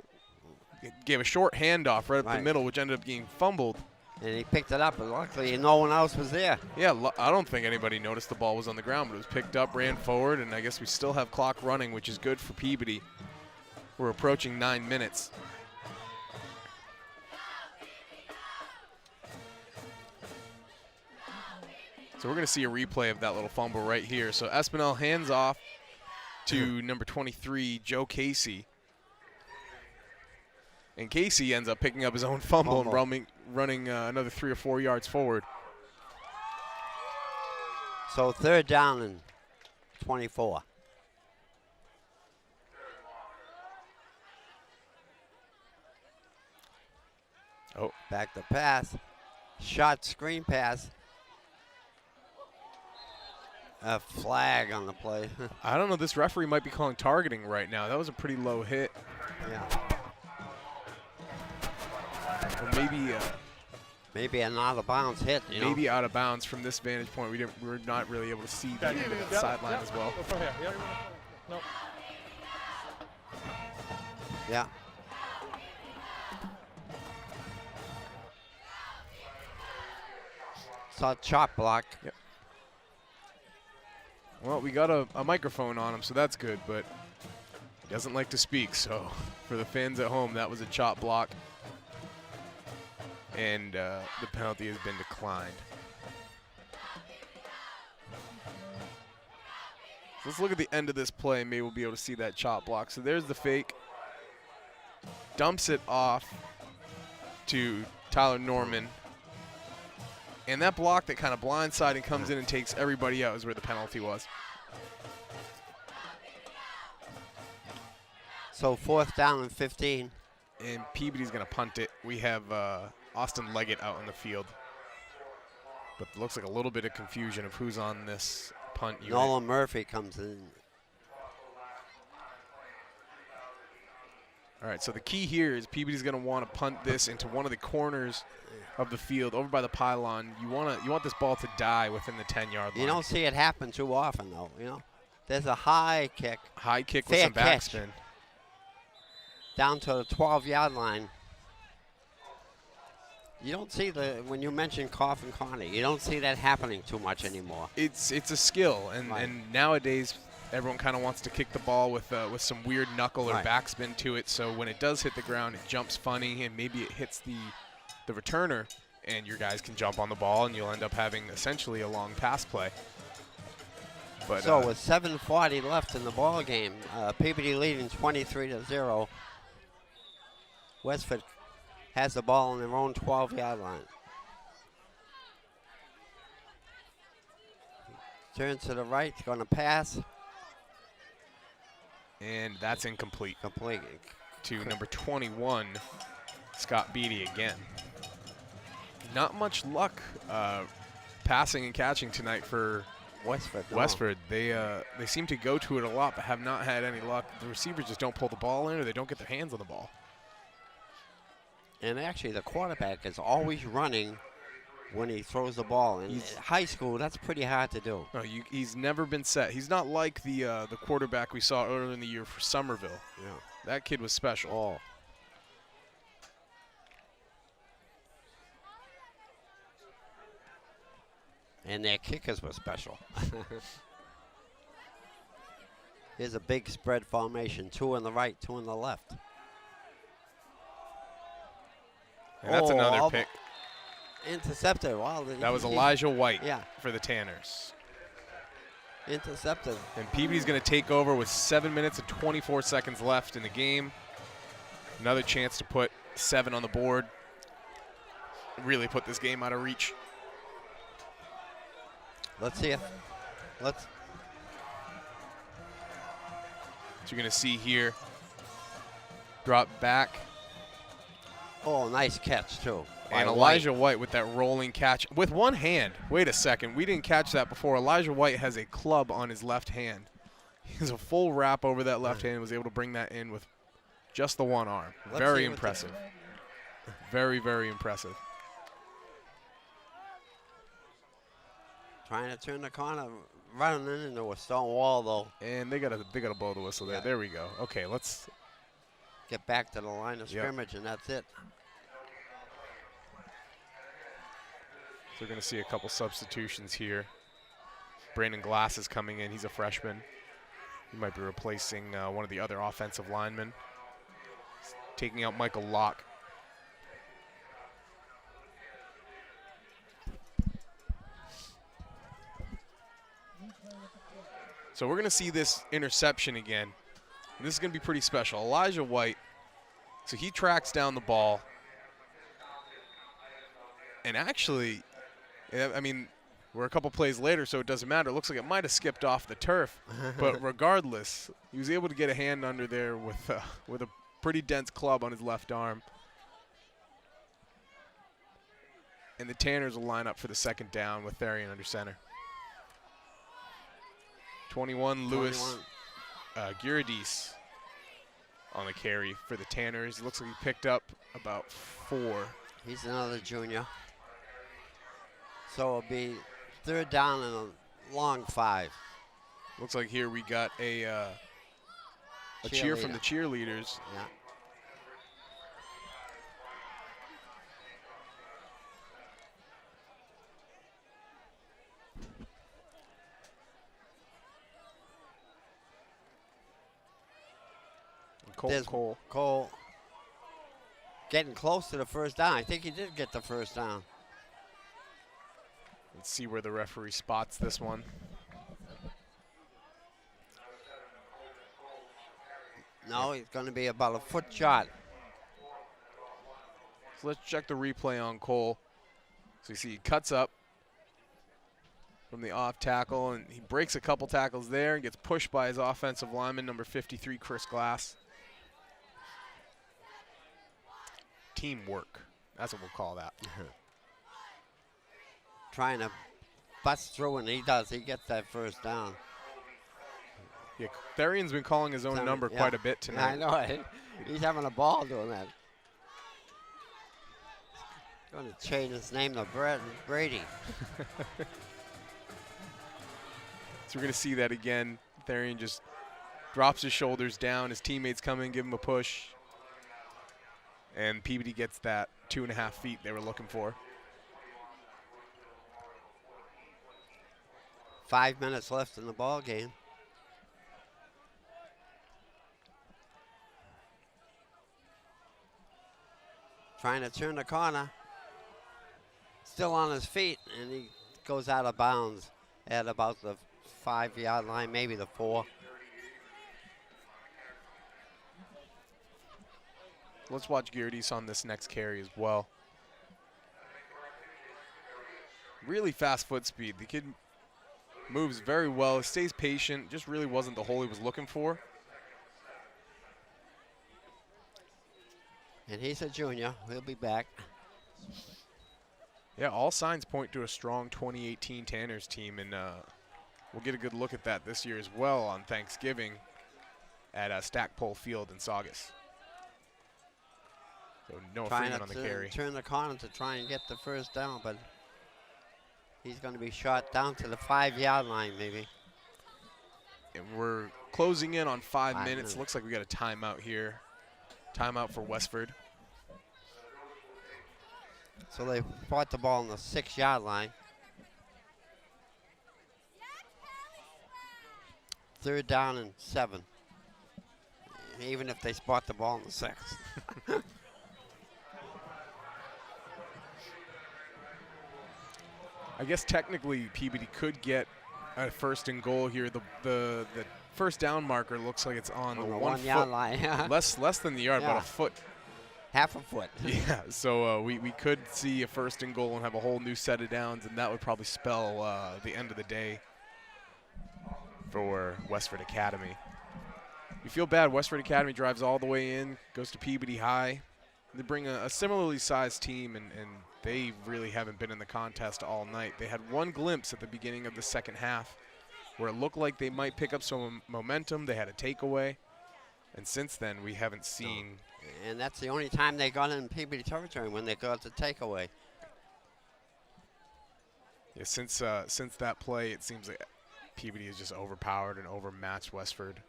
gave a short handoff right up the middle, which ended up getting fumbled. And he picked it up, but luckily no one else was there. Yeah, I don't think anybody noticed the ball was on the ground, but it was picked up, ran forward, and I guess we still have clock running, which is good for Peabody. We're approaching 9 minutes. So we're going to see a replay of that little fumble right here. So Espinel hands off to number 23, Joe Casey. And Casey ends up picking up his own fumble and running another 3 or 4 yards forward. So 3rd down and 24. Oh. Back to pass. Shot screen pass. A flag on the play. I don't know. This referee might be calling targeting right now. That was a pretty low hit. Yeah. Or maybe an out of bounds hit. Maybe out of bounds from this vantage point. We're not really able to see the sideline as well. From here. Yeah. No. Yeah. Saw chop block. Yep. Well, we got a microphone on him, so that's good, but he doesn't like to speak. So for the fans at home, that was a chop block. And the penalty has been declined. So let's look at the end of this play. Maybe we'll be able to see that chop block. So there's the fake. Dumps it off to Tyler Norman. And that block that kind of blindsided and comes in and takes everybody out is where the penalty was. So 4th down and 15. And Peabody's going to punt it. We have Austin Leggett out on the field. But it looks like a little bit of confusion of who's on this punt unit. Nolan Murphy comes in. All right, so the key here is Peabody's going to want to punt this into one of the corners of the field over by the pylon. You want this ball to die within the 10-yard line. You don't see it happen too often, though. You know, there's a high kick. High kick with Fair some catch. backspin. Down to the 12-yard line. You don't see when you mention Koff and Connie, you don't see that happening too much anymore. It's a skill, and, Right. and nowadays everyone kind of wants to kick the ball with some weird knuckle or Right. backspin to it. So when it does hit the ground, it jumps funny, and maybe it hits the returner, and your guys can jump on the ball, and you'll end up having essentially a long pass play. But So with 7:40 left in the ball game, Peabody leading 23-0. Westford has the ball on their own 12-yard line. Turns to the right, going to pass. and that's incomplete Complete. to number 21, Scott Beatty again. Not much luck passing and catching tonight for Westford. no. Westford. They seem to go to it a lot, but have not had any luck. The receivers just don't pull the ball in, or they don't get their hands on the ball. And actually, the quarterback is always running when he throws the ball. In high school, that's pretty hard to do. No, he's never been set. He's not like the quarterback we saw earlier in the year for Somerville. Yeah. That kid was special. Oh. And their kickers were special. Here's a big spread formation. 2 on the right, 2 on the left. And that's another almost pick. Intercepted. Wow. That was Elijah White Yeah. for the Tanners. Intercepted. And Peabody's going to take over with 7 minutes and 24 seconds left in the game. Another chance to put 7 on the board. Really put this game out of reach. Let's see if. Let's. So you're going to see here. Drop back. Oh, nice catch, too. And by Elijah White. White with that rolling catch with one hand. Wait a second. We didn't catch that before. Elijah White has a club on his left hand. He has a full wrap over that left hand and was able to bring that in with just the one arm. Let's Very see what impressive. Very, very impressive. Trying to turn the corner, running into a stone wall, though. And they gotta blow the whistle there. Yeah. There we go. Okay, let's Get back to the line of Yep. scrimmage, and that's it. So we're going to see a couple substitutions here. Brandon Glass is coming in. He's a freshman. He might be replacing one of the other offensive linemen. Taking out Michael Locke. So we're going to see this interception again. And this is going to be pretty special. Elijah White, so he tracks down the ball. And actually, I mean, we're a couple plays later, so it doesn't matter. It looks like it might have skipped off the turf. But regardless, he was able to get a hand under there with a pretty dense club on his left arm. And the Tanners will line up for the second down with Therian under center. 21, Lewis Giradis on the carry for the Tanners. Looks like he picked up about 4. He's another junior. So it'll be 3rd down and a long 5. Looks like here we got a cheer from the cheerleaders. Yeah. There's Cole getting close to the 1st down. I think he did get the 1st down. Let's see where the referee spots this one. No, he's going to be about a foot shot. So let's check the replay on Cole. So you see he cuts up from the off tackle, and he breaks a couple tackles there and gets pushed by his offensive lineman, number 53, Chris Glass. Teamwork. That's what we'll call that. Trying to bust through, and he does. He gets that 1st down. Yeah, Therian's been calling his own number Yeah. quite a bit I tonight. know it. He's having a ball doing that. Going to change his name to Brady. So we're going to see that again. Therian just drops his shoulders down. His teammates come in, give him a push. And Peabody gets that 2.5 feet they were looking for. 5 minutes left in the ball game. Trying to turn the corner. Still on his feet, and he goes out of bounds at about the 5-yard line, maybe the 4. Let's watch Gerdes on this next carry as well. Really fast foot speed. The kid moves very well, stays patient, just really wasn't the hole he was looking for. And he's a junior. He'll be back. Yeah, all signs point to a strong 2018 Tanners team, and we'll get a good look at that this year as well on Thanksgiving at Stackpole Field in Saugus. So Noah Freeman on the carry. Turn the corner to try and get the first down, but he's going to be shot down to the 5-yard line, maybe. And we're closing in on 5 minutes. Looks like we got a timeout here. Timeout for Westford. So they fought the ball on the 6-yard line. 3rd down and 7. Even if they spot the ball on the 6. I guess technically Peabody could get a 1st and goal here. The first down marker looks like it's on the 1 yard foot line. less than the yard, Yeah. but a foot. Half a foot. Yeah, so we could see a 1st and goal and have a whole new set of downs, and that would probably spell the end of the day for Westford Academy. You feel bad. Westford Academy drives all the way in, goes to Peabody High. They bring a similarly sized team, and they really haven't been in the contest all night. They had one glimpse at the beginning of the second half where it looked like they might pick up some momentum. They had a takeaway, and since then we haven't seen. And that's the only time they got in Peabody territory, when they got the takeaway. Yeah, since that play, it seems like Peabody has just overpowered and overmatched Westford.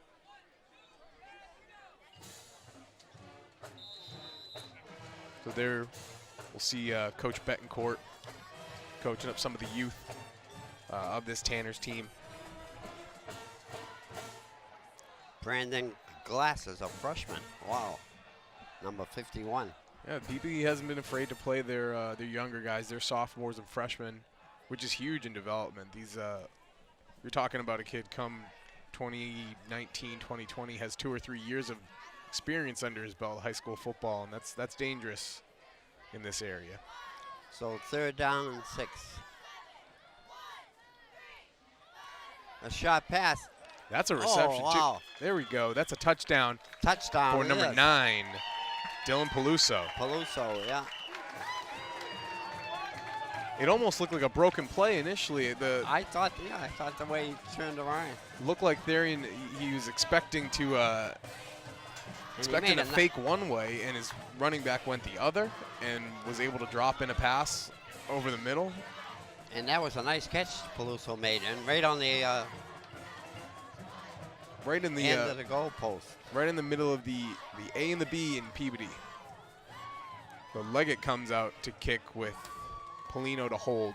So there, we'll see Coach Betancourt coaching up some of the youth of this Tanners team. Brandon Glass is a freshman. Wow. Number 51. Yeah, Peabody hasn't been afraid to play their younger guys, their sophomores and freshmen, which is huge in development. These you're talking about a kid come 2019, 2020, has 2 or 3 years of experience under his belt, high school football, and that's dangerous in this area. So 3rd down and 6. A shot pass. That's a reception, oh, wow. too. There we go. That's a touchdown. Touchdown. For number 9, Dylan Peluso. Peluso, yeah. It almost looked like a broken play initially. I thought the way he turned around. Looked like Therian, he was expecting to fake one way, and his running back went the other and was able to drop in a pass over the middle. And that was a nice catch Peluso made, and right on the end of the goal post. Right in the middle of the A and the B in Peabody. So Leggett comes out to kick with Polino to hold.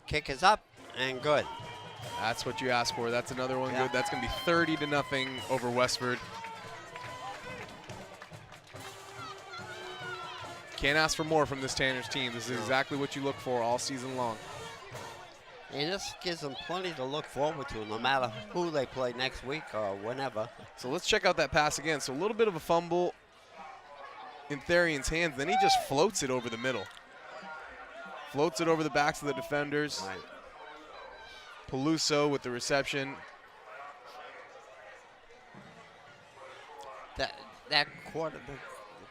Kick is up and good. That's what you asked for. That's another one Yeah. good. That's going to be 30-0 over Westford. Can't ask for more from this Tanners team. This is exactly what you look for all season long. And this gives them plenty to look forward to, no matter who they play next week or whenever. So let's check out that pass again. So a little bit of a fumble in Therian's hands. Then he just floats it over the middle. Floats it over the backs of the defenders. Right. Peluso with the reception. The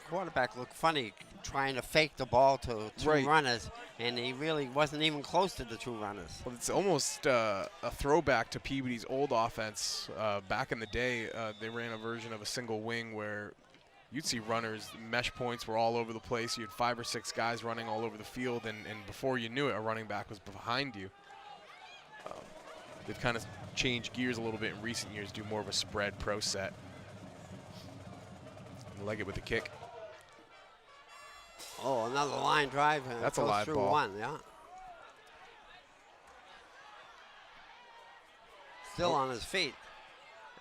quarterback looked funny trying to fake the ball to two Right. runners, and he really wasn't even close to the two runners. Well, it's almost a throwback to Peabody's old offense. Back in the day, they ran a version of a single wing where you'd see runners, mesh points were all over the place. You had 5 or 6 guys running all over the field, and before you knew it, a running back was behind you. They've kind of changed gears a little bit in recent years, do more of a spread pro set. Leggett with the kick. Oh, another line drive. And That's a goes live through ball. one, yeah. Still on his feet.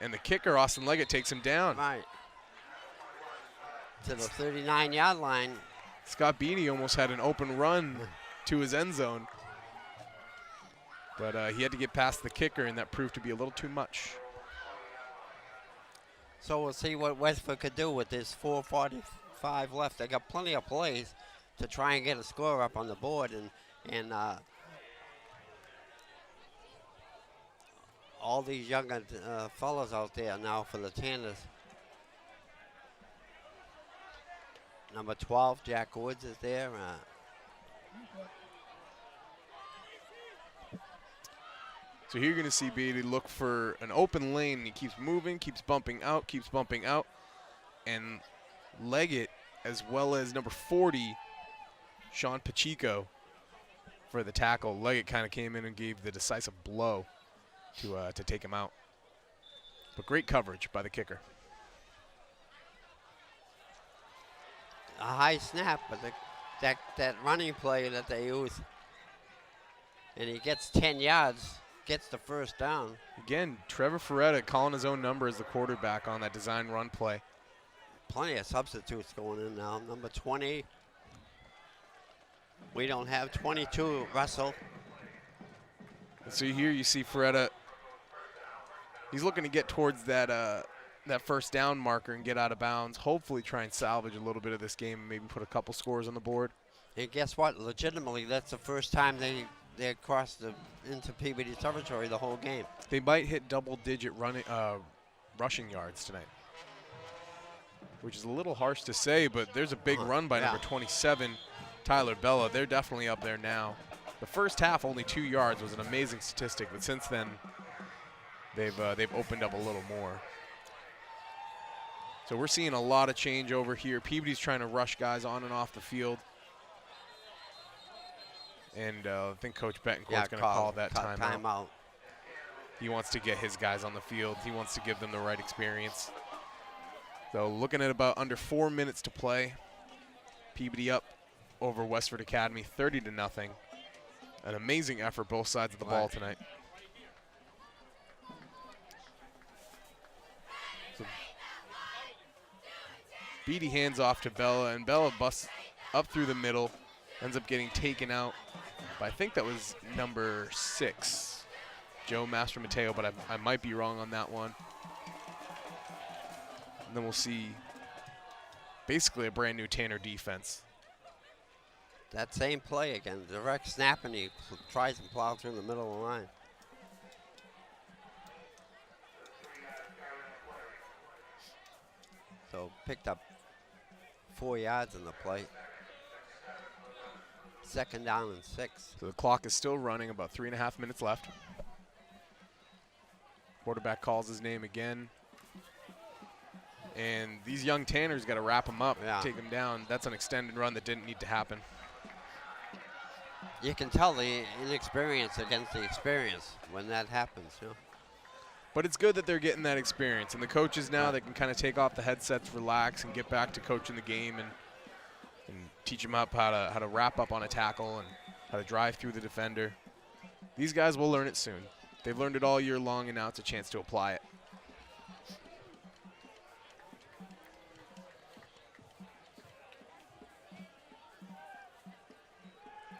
And the kicker, Austin Leggett, takes him down. Right. To the 39-yard line. Scott Beatty almost had an open run to his end zone. But he had to get past the kicker, and that proved to be a little too much. So we'll see what Westford could do with this 4:45 left. They got plenty of plays to try and get a score up on the board, and all these younger fellas out there now for the Tanners. Number 12, Jack Woods is there. So here you're going to see Beatty look for an open lane. He keeps moving, keeps bumping out. And Leggett, as well as number 40, Sean Pacheco, for the tackle. Leggett kind of came in and gave the decisive blow to take him out. But great coverage by the kicker. A high snap, but that running play that they use, and he gets 10 yards, gets the first down. Again, Trevor Ferretta calling his own number as the quarterback on that design run play. Plenty of substitutes going in now. Number 20. We don't have 22, Russell. And so here you see Ferretta. He's looking to get towards that first down marker and get out of bounds. Hopefully try and salvage a little bit of this game and maybe put a couple scores on the board. And guess what? Legitimately, that's the first time they crossed into Peabody territory the whole game. They might hit double-digit rushing yards tonight, which is a little harsh to say, but there's a big run by number 27, Tyler Bella. They're definitely up there now. The first half, only 2 yards, was an amazing statistic, but since then, they've opened up a little more. So we're seeing a lot of change over here. Peabody's trying to rush guys on and off the field. And I think Coach Betancourt's going to call that timeout. He wants to get his guys on the field. He wants to give them the right experience. So looking at about under 4 minutes to play. Peabody up over Westford Academy, 30-0. An amazing effort both sides of the ball tonight. So Beatty hands off to Bella, and Bella busts up through the middle, ends up getting taken out by, I think that was number 6, Joe Master Mateo, but I might be wrong on that one. And then we'll see basically a brand new Tanner defense. That same play again, direct snap, and he tries to plow through the middle of the line. So picked up 4 yards in the play. 2nd down and 6. So the clock is still running, about 3.5 minutes left. Quarterback calls his name again. And these young Tanners got to wrap him up, take him down. That's an extended run that didn't need to happen. You can tell the inexperience against the experience when that happens, you know. But it's good that they're getting that experience. And the coaches now, they can kind of take off the headsets, relax, and get back to coaching the game and teach them up how to wrap up on a tackle and how to drive through the defender. These guys will learn it soon. They've learned it all year long, and now it's a chance to apply it.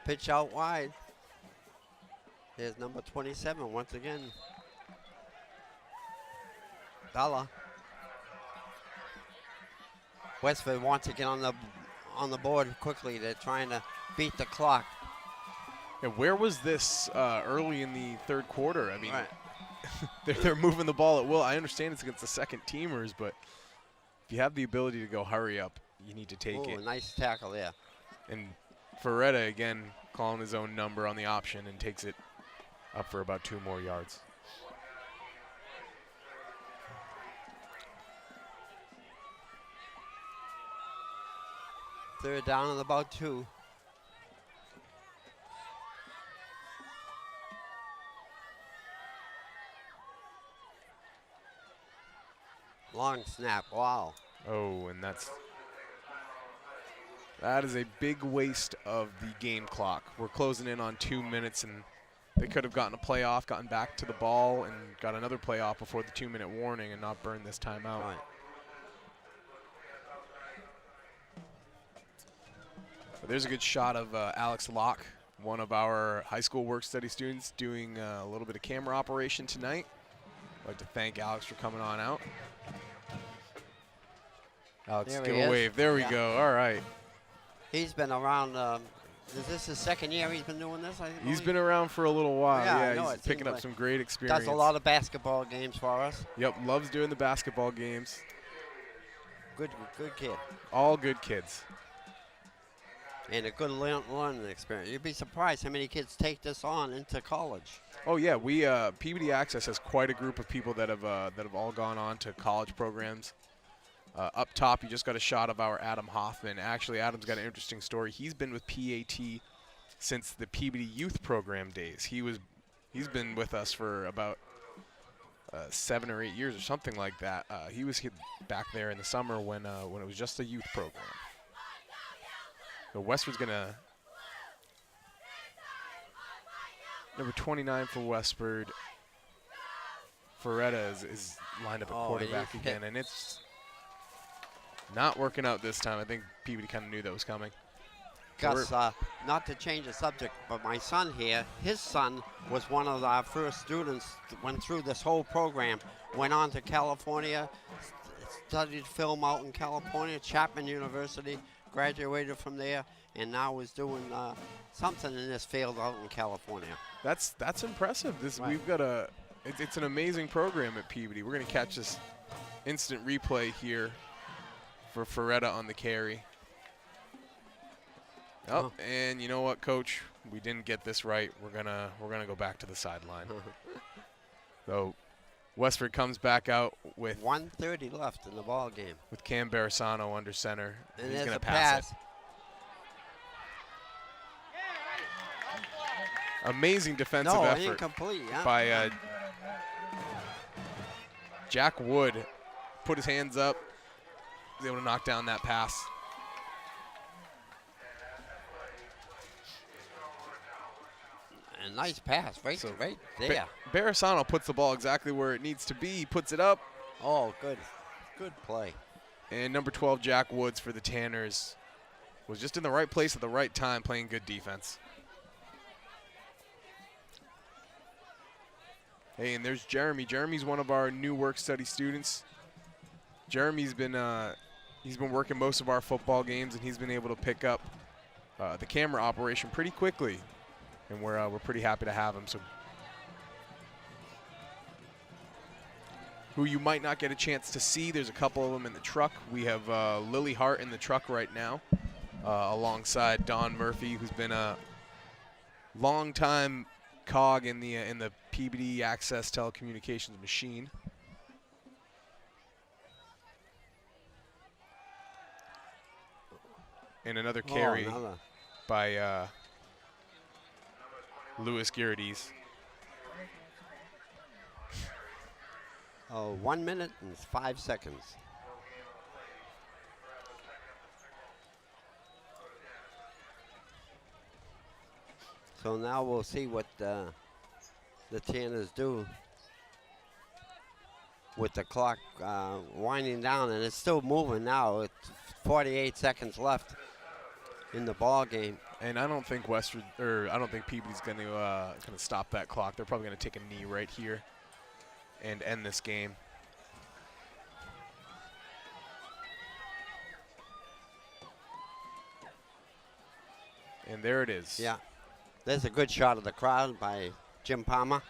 Pitch out wide. Here's number 27 once again. Bella. Westford wants to get on the board quickly. They're trying to beat the clock. Yeah, where was this early in the third quarter? I mean, they're moving the ball at will. I understand it's against the second teamers, but if you have the ability to go hurry up, you need to take Ooh, it. nice tackle there. And Ferretta again calling his own number on the option and takes it up for about 2 more yards. Third down and about 2. Long snap, wow. Oh, and that is a big waste of the game clock. We're closing in on 2 minutes, and they could have gotten a play off, gotten back to the ball, and got another play off before the 2-minute warning and not burn this timeout. Right. But there's a good shot of Alex Locke, one of our high school work study students, doing a little bit of camera operation tonight. I'd like to thank Alex for coming on out. Alex, There give he a is. wave. There we Yeah. go. All right. He's been around, is this his second year he's been doing this? He's been around for a little while. Yeah, I know, He's it picking seems up like some great experience. does a lot of basketball games for us. Yep, loves doing the basketball games. Good kid. All good kids. And a good learning experience. You'd be surprised how many kids take this on into college. Oh yeah, we Peabody Access has quite a group of people that have all gone on to college programs. Up top, you just got a shot of our Adam Hoffman. Actually, Adam's got an interesting story. He's been with PAT since the Peabody Youth Program days. He's been with us for about 7 or 8 years or something like that. He was back there in the summer when it was just a youth program. So Westford's gonna number 29 for Westford. Ferretta is lined up at quarterback he's again, and it's not working out this time. I think Peabody kind of knew that was coming. Gus, not to change the subject, but my son here, his son was one of our first students that went through this whole program, went on to California, studied film out in California, Chapman University, graduated from there, and now is doing something in this field out in California. That's impressive. Right. We've got it's an amazing program at Peabody. We're going to catch this instant replay here for Ferretta on the carry. Oh, and you know what, Coach? We didn't get this right. We're gonna go back to the sideline. So Westford comes back out with 1:30 left in the ball game. with Cam Barisano under center. And He's there's gonna a pass pass. it. Amazing defensive No, effort incomplete. Yeah. by Jack Wood. Put his hands up. Was able to knock down that pass. A nice pass, right there. Barisano puts the ball exactly where it needs to be. He puts it up. Oh, good play. And number 12, Jack Woods for the Tanners, was just in the right place at the right time, playing good defense. Hey, and there's Jeremy. Jeremy's one of our new work study students. Jeremy's been he's been working most of our football games, and he's been able to pick up the camera operation pretty quickly, and we're pretty happy to have him. So, who you might not get a chance to see, there's a couple of them in the truck. We have Lily Hart in the truck right now, alongside Don Murphy, who's been a long-time cog in the Peabody Access telecommunications machine. And another carry by Louis Girardes. 1 minute and 5 seconds. So now we'll see what the Tanners do with the clock winding down, and it's still moving now. It's 48 seconds left in the ball game. And I don't think I don't think Peabody's going to stop that clock. They're probably going to take a knee right here and end this game. And there it is. Yeah. There's a good shot of the crowd by Jim Palmer,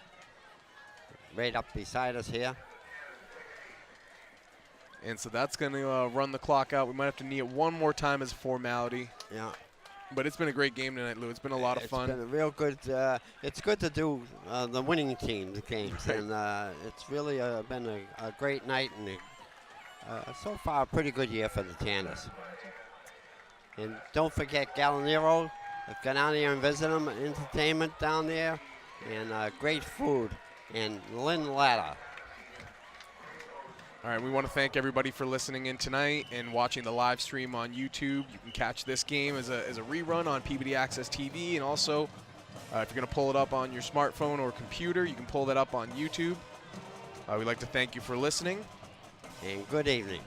right up beside us here. And so that's going to run the clock out. We might have to knee it one more time as a formality. Yeah. But it's been a great game tonight, Lou. It's been a lot of fun. It's been a real good. It's good to do the winning team games, and it's really been a great night and so far a pretty good year for the Tanners. And don't forget Gallinero. Go down there and visit them. Entertainment down there, and great food. And Lynn Ladder. All right, we want to thank everybody for listening in tonight and watching the live stream on YouTube. You can catch this game as a rerun on Peabody Access TV, and also if you're going to pull it up on your smartphone or computer, you can pull that up on YouTube. We'd like to thank you for listening. And good evening.